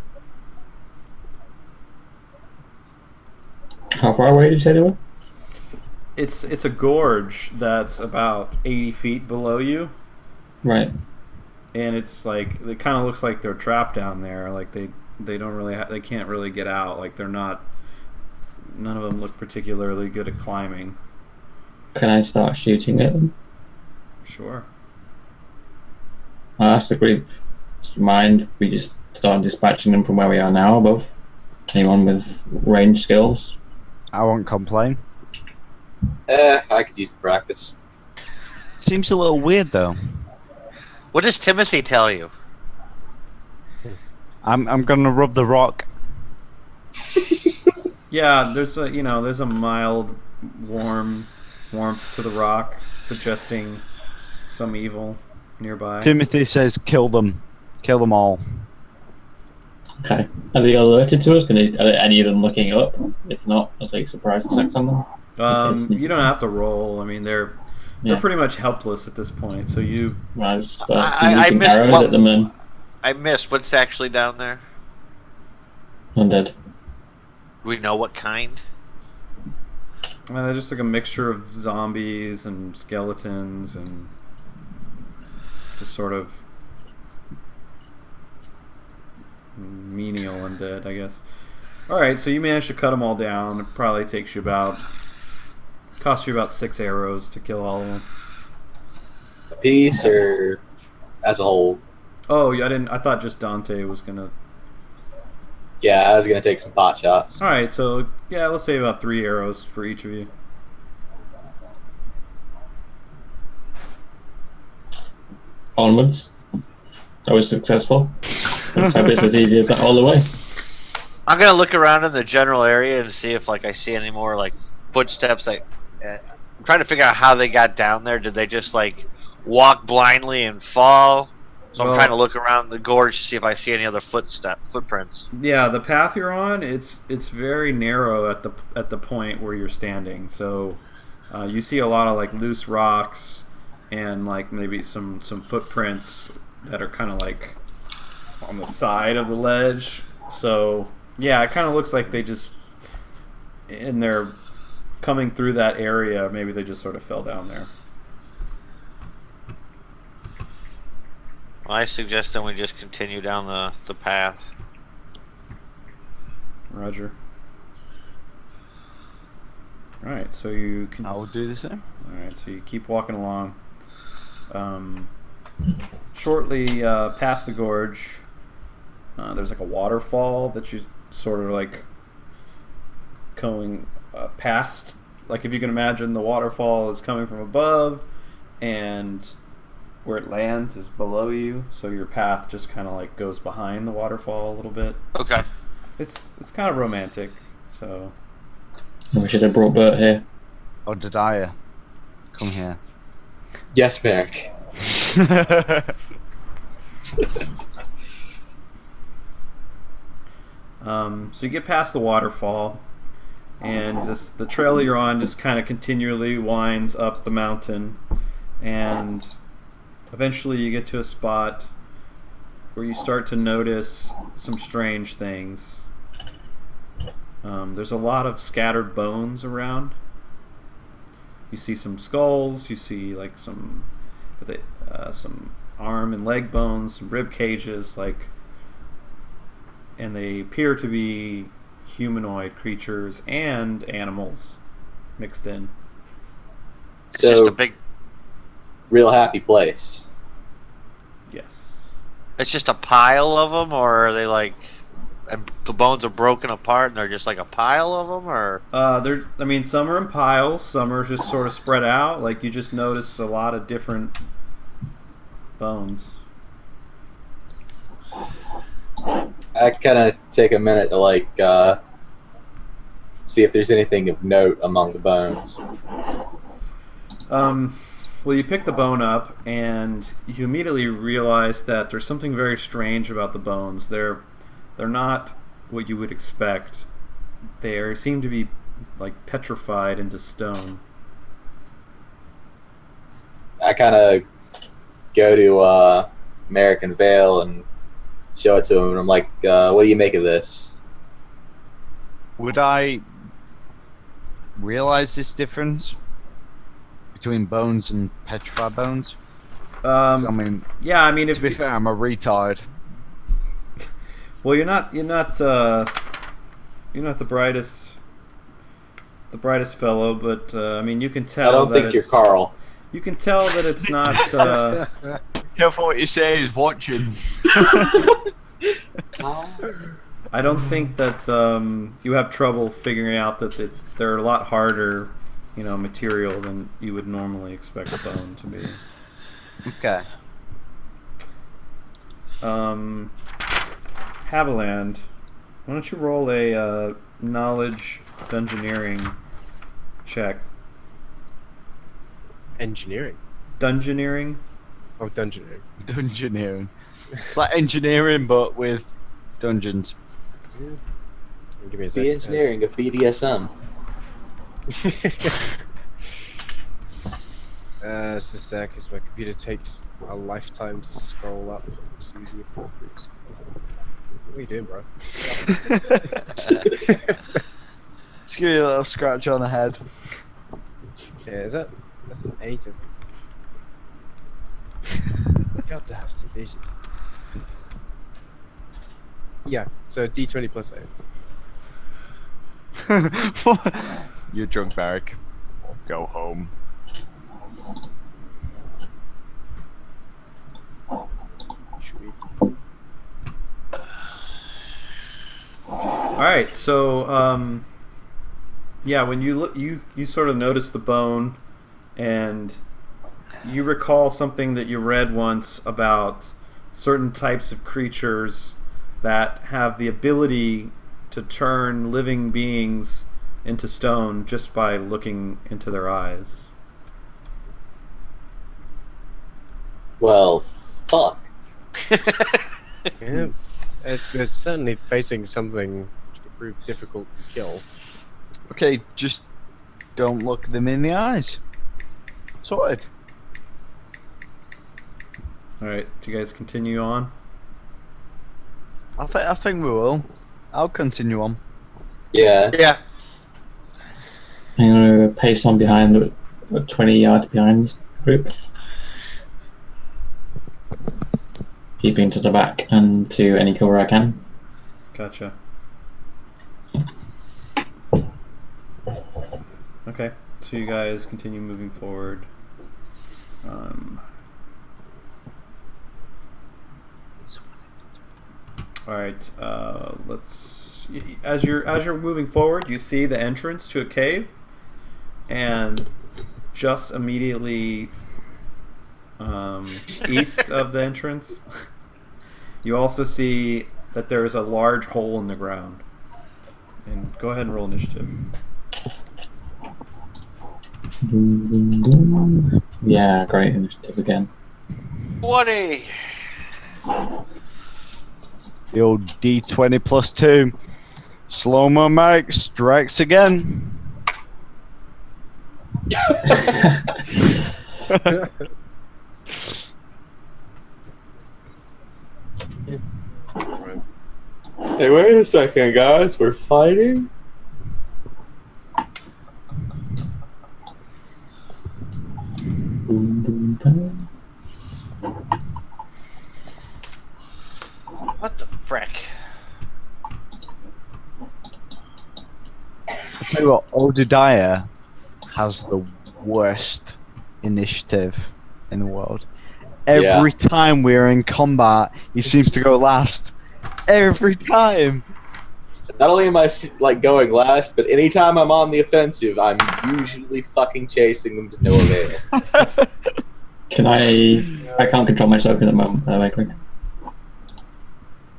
How far away did you say they were? It's a gorge that's about 80 feet below you, Right. and it's like it kind of looks like they're trapped down there. Like they don't really they can't really get out. Like they're not. None of them look particularly good at climbing. Can I start shooting at them? Sure. I'll ask the group, do you mind if we just start dispatching them from where we are now above? Anyone with range skills? I won't complain. I could use the practice. Seems a little weird though. What does Timothy tell you? I'm gonna rub the rock. Yeah, there's a mild warmth to the rock, suggesting some evil nearby. Timothy says, "Kill them all." Okay. Are they alerted to us? Are any of them looking up? If not, I'll take surprise attacks on them. You don't have to roll. I mean, they're pretty much helpless at this point. So you. I'll start I using missed arrows at them and I missed. What's actually down there? undead. Do we know what kind? There's just like a mixture of zombies and skeletons and just sort of menial undead, I guess. Alright, so you managed to cut them all down. It probably costs you about 6 arrows to kill all of them. A piece or as a whole? Oh, I thought just Dante was gonna. Yeah, I was gonna take some pot shots. Alright, so yeah, let's say about 3 arrows for each of you. Onwards. That was successful. Let's hope it's as easy as that all the way. I'm gonna look around in the general area and see if I see any more footsteps. I'm trying to figure out how they got down there. Did they just walk blindly and fall? So I'm trying to look around the gorge to see if I see any other footprints. Yeah, the path you're on, it's very narrow at the point where you're standing. So you see a lot of loose rocks and maybe some footprints that are kind of on the side of the ledge. So yeah, it kind of looks like they just, and they're coming through that area, maybe they just sort of fell down there. Well, I suggest that we just continue down the path. Roger. Alright, so you can. I will do the same. Alright, so you keep walking along. Shortly past the gorge, there's a waterfall that you sort of going past. If you can imagine, the waterfall is coming from above, and where it lands is below you, so your path just kind of goes behind the waterfall a little bit. Okay. It's kind of romantic, so. We should have brought Bert here. Or Dadiah, come here. Yes, Merrick. So you get past the waterfall, and the trail that you're on just kind of continually winds up the mountain, and eventually you get to a spot where you start to notice some strange things. There's a lot of scattered bones around. You see some skulls. You see like some arm and leg bones, some rib cages, and they appear to be humanoid creatures and animals mixed in. It's just So, a big. real happy place. Yes. It's just a pile of them, or are they like? And the bones are broken apart, and they're just like a pile of them, or Some are in piles, some are just sort of spread out. Like you just notice a lot of different bones. I kind of take a minute to see if there's anything of note among the bones. Well, you pick the bone up, and you immediately realize that there's something very strange about the bones. They're not what you would expect. They seem to be like petrified into stone. I kind of go to American Vale and show it to him, and I'm like, "What do you make of this?" Would I realize this difference between bones and petrified bones? 'Cause I mean, Yeah, I mean, to be fair, I'm a retard. well, you're not the brightest fellow, but I mean, you can tell. I don't think you're Carl. You can tell that it's not. Careful what you say, he's watching. I don't think that you have trouble figuring out that they're a lot harder, material than you would normally expect a bone to be. Okay. Haviland, why don't you roll a knowledge dungeoneering check? Engineering. Dungeoneering? Oh, dungeoneering. Dungeoneering. It's like engineering, but with dungeons. Yeah. Give me a It's sec. the engineering of BDSM. Just a sec, as my computer takes a lifetime to scroll up. What are you doing, bro? Just give you a little scratch on the head. Yeah, is that? That's an 8, isn't it? God, that's division. Yeah, so D20 plus 8. You're drunk, Barrick. Go home. All right, so yeah, when you look, you sort of notice the bone, and you recall something that you read once about certain types of creatures that have the ability to turn living beings into stone just by looking into their eyes. Well, fuck. Yeah, it's certainly facing something which could prove difficult to kill. Okay, just don't look them in the eyes. Sorted. All right, do you guys continue on? I think we will. I'll continue on. Yeah. Yeah. I'm going to pace on behind, 20 yards behind this group. Keeping to the back and to any cover I can. Gotcha. Okay, so you guys continue moving forward. All right. As you're moving forward, you see the entrance to a cave, and just immediately east of the entrance, you also see that there is a large hole in the ground. And go ahead and roll initiative. Yeah, great initiative again. 20. The old D20 plus 2. Slow-mo Mike strikes again. Hey, wait a second, guys. We're fighting? What the frick? I'll tell you what, Obadiah has the worst initiative in the world. Every time we're in combat, he seems to go last. Every time. Not only am I like going last, but anytime I'm on the offensive, I'm usually fucking chasing them to no avail. Can I can't control my token at the moment, by the way, quick.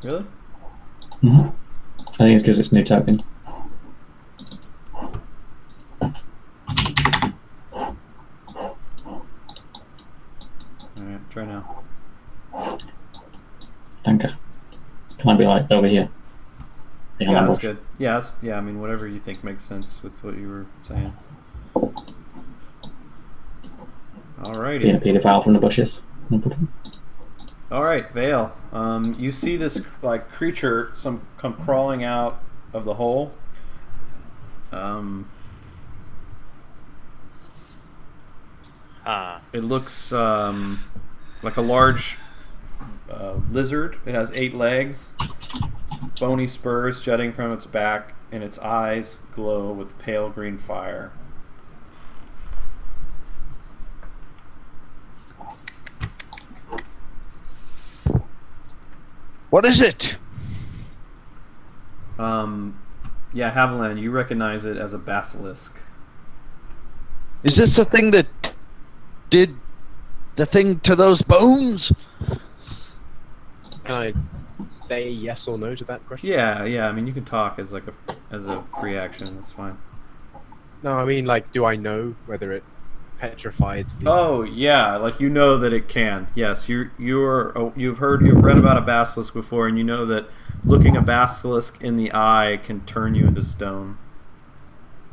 Really? I think it's because it's a new token. Alright, try now. Danke. Can I be like over here? Behind Yeah, that that's bush? good. Yeah, I mean, whatever you think makes sense with what you were saying. Alrighty. Being a paedophile from the bushes. No problem. All right, Vale. You see this like creature come crawling out of the hole. It looks like a large lizard. It has 8 legs, bony spurs jutting from its back, and its eyes glow with pale green fire. What is it? Yeah, Haviland, you recognize it as a basilisk. Is this the thing that did the thing to those bones? Can I say yes or no to that question? Yeah. I mean, you can talk as a free action. That's fine. No, I mean, like, do I know whether it petrified the... Oh yeah, like you know that it can. Yes, you've read about a basilisk before, and you know that looking a basilisk in the eye can turn you into stone.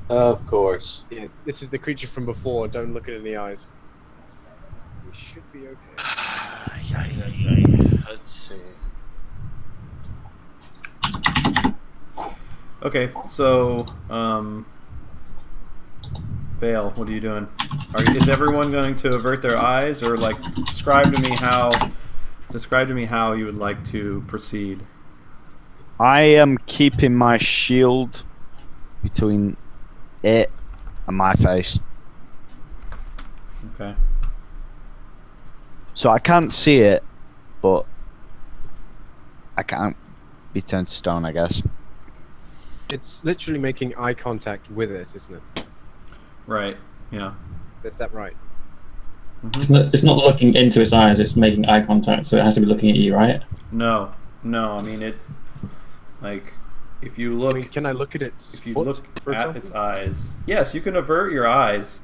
Of course. Yeah, this is the creature from before. Don't look it in the eyes. We should be okay. Let's see. Okay, so Vale, what are you doing? Is everyone going to avert their eyes, or like describe to me how you would like to proceed? I am keeping my shield between it and my face. Okay. So I can't see it, but I can't be turned to stone, I guess. It's literally making eye contact with it, isn't it? Right. Yeah. Is that right? It's not looking into its eyes, it's making eye contact, so it has to be looking at you, right? No. I mean it. Like, if you look. I mean, can I look at it? If you look at its eyes, yes, you can avert your eyes.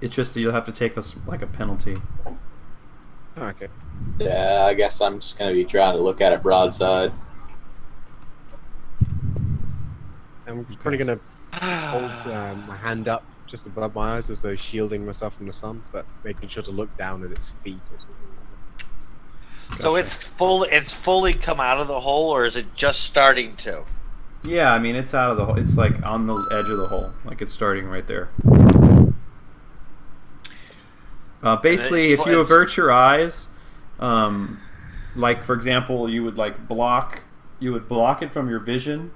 It's just that you'll have to take a penalty. Oh, okay. Yeah, I guess I'm just gonna be trying to look at it broadside. I'm probably gonna hold my hand up just above my eyes as though shielding myself from the sun, but making sure to look down at its feet or something. So it's fully come out of the hole, or is it just starting to? Yeah, I mean it's out of the hole. It's like on the edge of the hole, like it's starting right there. Basically, if you avert your eyes, like for example, you would block it from your vision.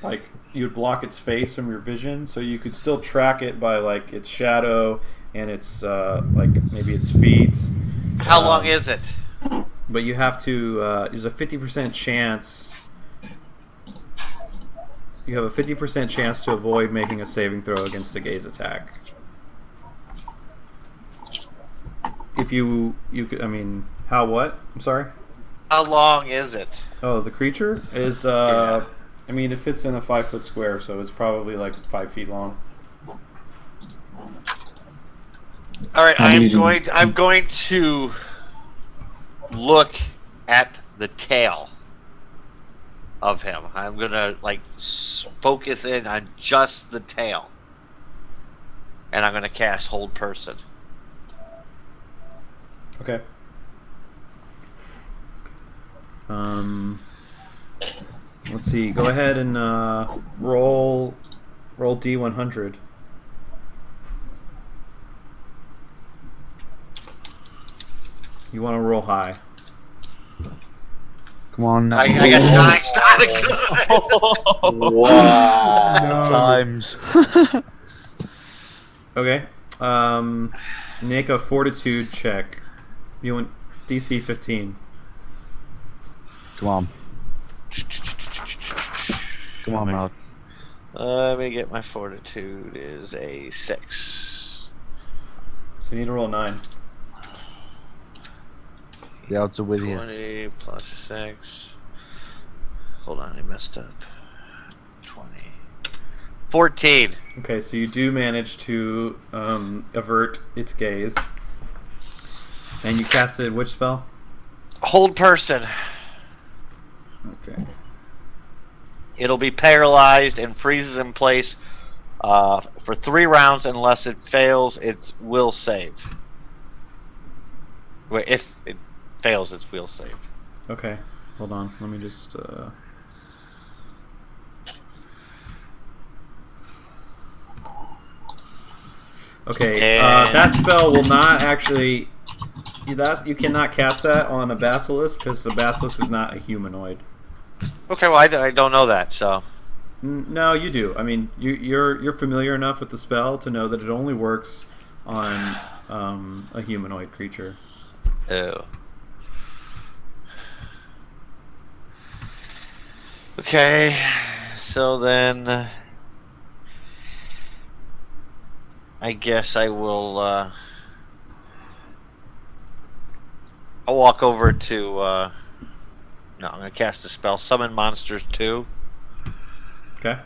Like you would block its face from your vision, so you could still track it by like its shadow and its like maybe its feet. How long is it? But you have to. There's a 50% chance. You have a 50% chance to avoid making a saving throw against the gaze attack. If you could, I mean, how what? I'm sorry. How long is it? Oh, the creature is. I mean, it fits in a 5-foot square, so it's probably like 5 feet long. All right, I'm going to look at the tail of him. I'm gonna focus in on just the tail, and I'm gonna cast Hold Person. Okay. Let's see. Go ahead and roll D100. You want to roll high. Come on now. I got 9. Not good. Wow. Times. Okay. Make a fortitude check. You want DC 15. Come on. Come on, Mal. Let me get my fortitude is a 6. So you need to roll 9. The odds are with you. 20 plus 6. Hold on, I messed up. 20. 14. Okay, so you do manage to avert its gaze. And you casted which spell? Hold person. Okay. It'll be paralyzed and freezes in place for 3 rounds unless it fails its will save. Wait, if it fails its will save. Okay. Hold on. Let me just... Okay, And- that spell will not actually... You cannot cast that on a basilisk because the basilisk is not a humanoid. Okay, well I don't know that, so... No, you do. I mean, you're familiar enough with the spell to know that it only works on a humanoid creature. Oh. Okay, so then... I guess I will, I'll walk over to, no, I'm gonna cast a spell. Summon Monsters 2. Okay.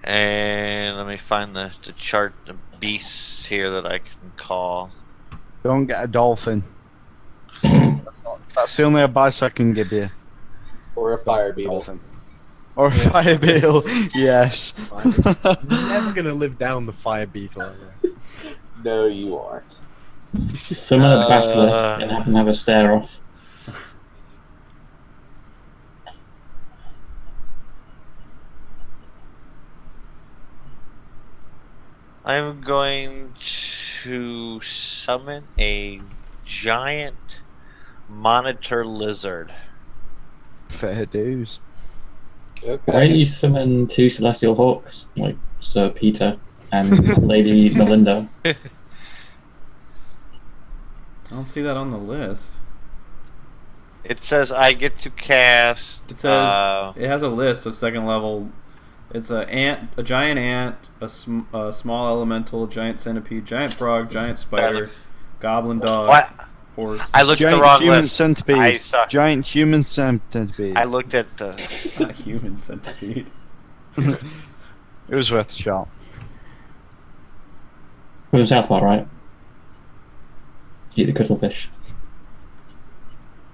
And let me find the chart of beasts here that I can call. Don't get a dolphin. That's the only advice I can give you. Or a fire beetle. Dolphin. Or a fire beetle. Yes. Never gonna live down the fire beetle. Are you? No, you aren't. Summon a basilisk and have them have a stare off. I'm going to summon a giant monitor lizard. Fair dues. Why don't Okay. you summon 2 celestial hawks, like Sir Peter and Lady Melinda? I don't see that on the list. It says I get to cast. It says it has a list of second level. It's a giant ant, a small elemental, a giant centipede, giant frog, giant spider, goblin dog, What? horse. I looked at the Giant wrong human list. centipede. I suck. Giant human centipede. I looked at the. It's not a human centipede. It was worth a shot. From the South Park, right? Eat the cuttlefish.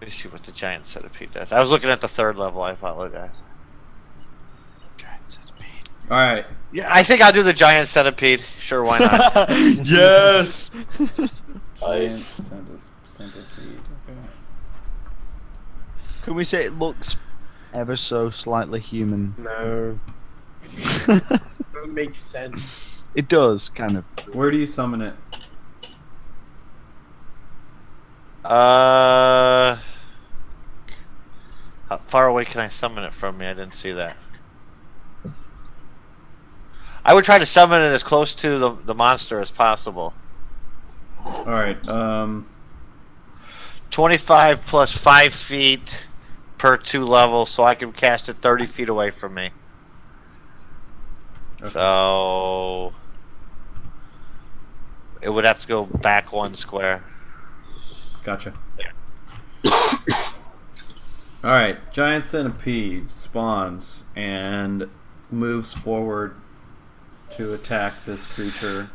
Let me see what the giant centipede does. I was looking at the 3rd level. I apologize. Giant centipede. All right. Yeah, I think I'll do the giant centipede. Sure, why not? Yes. Nice. Centipede. Okay. Can we say it looks ever so slightly human? No, doesn't make sense. It does, kind of. Where do you summon it? How far away can I summon it from me? I didn't see that. I would try to summon it as close to the monster as possible. All right. 25 plus 5 feet per 2 levels, so I can cast it 30 feet away from me. Okay. So it would have to go back 1 square. Gotcha. All right. Giant centipede spawns and moves forward to attack this creature.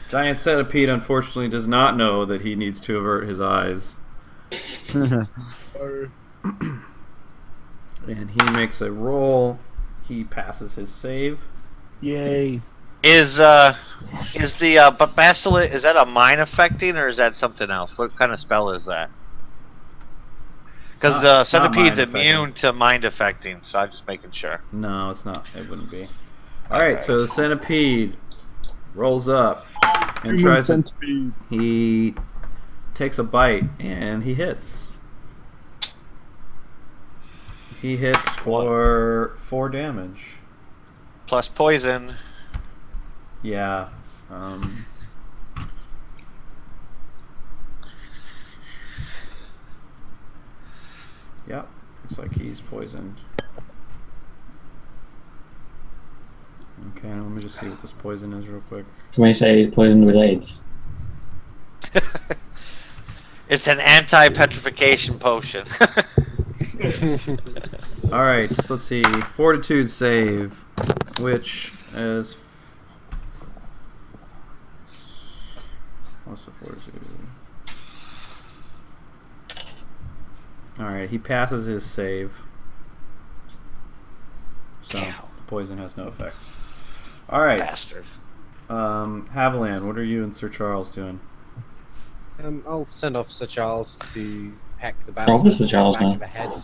Giant centipede unfortunately does not know that he needs to avert his eyes, and he makes a roll. He passes his save. Yay. Is the basilisk, is that a mind affecting or is that something else? What kind of spell is that? Because the It's not centipede's mind affecting. immune to mind affecting, so I'm just making sure. No, it's not. It wouldn't be. All right. So the centipede rolls up and Human tries to centipede. He takes a bite and he hits. He hits for 4 damage. Plus poison. Yeah. Yep. Looks like he's poisoned. Okay, let me just see what this poison is real quick. Can we say he's poisoned with AIDS? It's an anti-petrification potion. Alright, so let's see. Fortitude save, which is... What's the fortitude? Alright, he passes his save. So, the poison has no effect. Alright. Bastard. Haviland, what are you and Sir Charles doing? I'll send off Sir Charles to peck the Oh, basilisk Sir Charles, in the man. back of the head.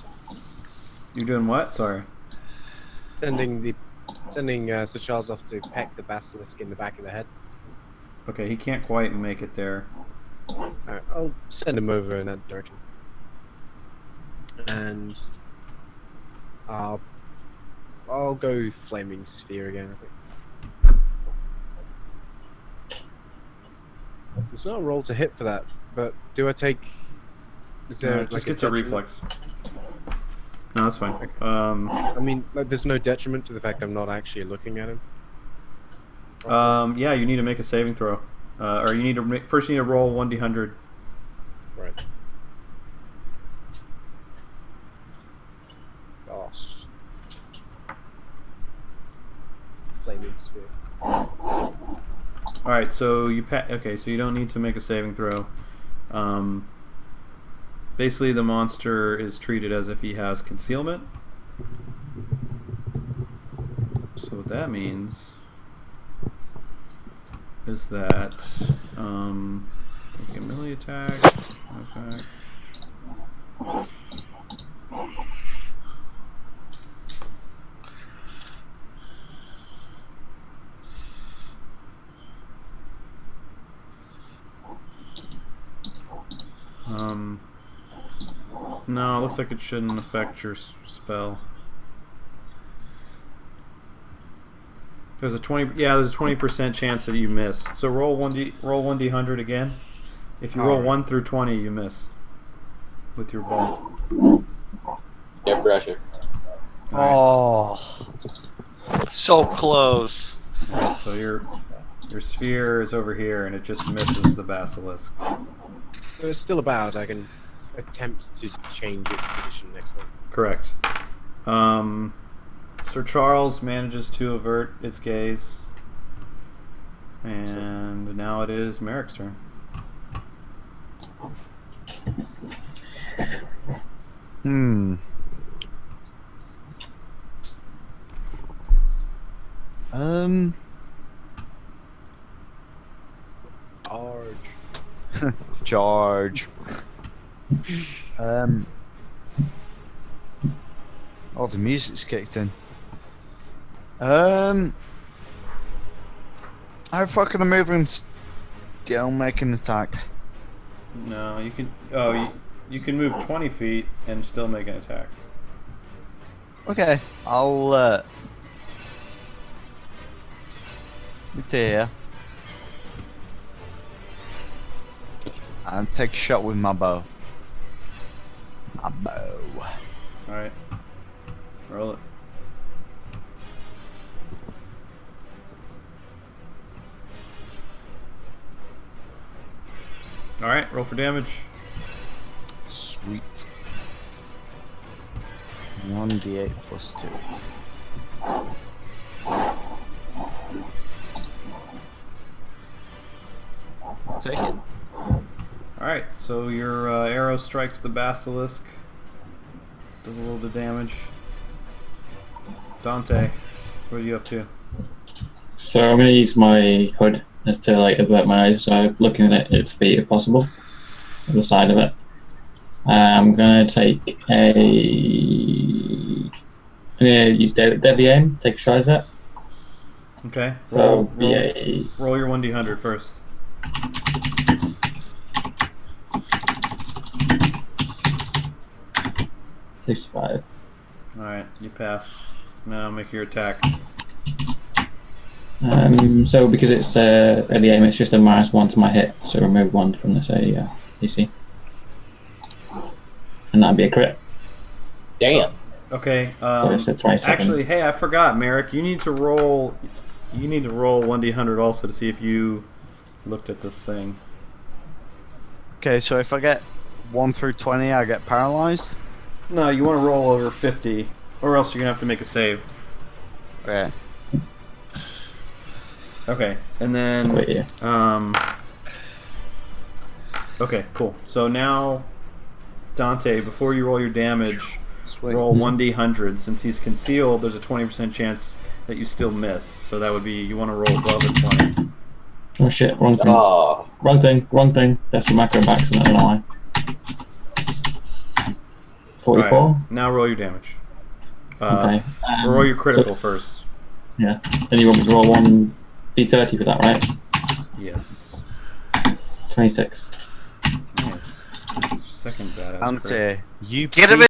You doing what? Sorry. Sending Sir Charles off to peck the basilisk in the back of the head. Okay, he can't quite make it there. Alright, I'll send him over in that direction. And I'll go flaming sphere again, I think. There's not a roll to hit for that, but do I take... Is there, Just like, gets a detriment? reflex. No, that's fine. I mean, like, there's no detriment to the fact I'm not actually looking at him. Yeah, you need to make a saving throw. Or you need to first you need to roll 1d100. Right. Gosh. Flaming sphere. Alright, so you okay, so you don't need to make a saving throw. Basically, the monster is treated as if he has concealment. So what that means is that okay, melee attack. No, it looks like it shouldn't affect your spell. There's a 20% chance that you miss. So roll 1d100 again. If you roll 1 through 20, you miss with your ball. Get pressure. Oh. So close. Alright, so your sphere is over here and it just misses the basilisk. So it's still about. I can attempt to change its position next time. Correct. Sir Charles manages to avert its gaze. And now it is Merrick's turn. Charge. Oh, the music's kicked in. How far can I move and still make an attack? No, you can. Oh, you can move 20 feet and still make an attack. Okay, I'll move to here and take a shot with my bow. My bow. All right, roll it. All right, roll for damage. Sweet. 1d8 plus 2. Take it. Alright, so your arrow strikes the basilisk. Does a little bit of damage. Dante, what are you up to? So I'm going to use my hood as to like avert my eyes, so I'm looking at its feet if possible, on the side of it. I'm going to take a... I'm going to use deadly aim, take a shot at it. Okay, So roll your 1d100 first. 65. Alright, you pass. Now make your attack. So because it's at the aim, it's just a -1 to my hit. So remove 1 from this AC, and that'd be a crit. Damn. Okay. So it's a 27. Actually, hey, I forgot, Merrick. You need to roll. You need to roll 1d100 also to see if you looked at this thing. Okay, so if I get 1 through 20, I get paralyzed. No, you want to roll over 50, or else you're gonna have to make a save. Okay. Okay, and then Wait, yeah. Okay, cool. So now, Dante, before you roll your damage, Sweet. roll 1d100. Since he's concealed, there's a 20% chance that you still miss. So that would be you want to roll above a 20. Oh shit! Wrong thing. Oh, Wrong thing. Wrong thing. That's a macro back, so I don't know why. 44. Alright, now roll your damage. Okay. Roll your critical first. Yeah. And you want me to roll 1d30 for that, right? Yes. 26. Nice. Second badass. crit. Ante, you Get him beat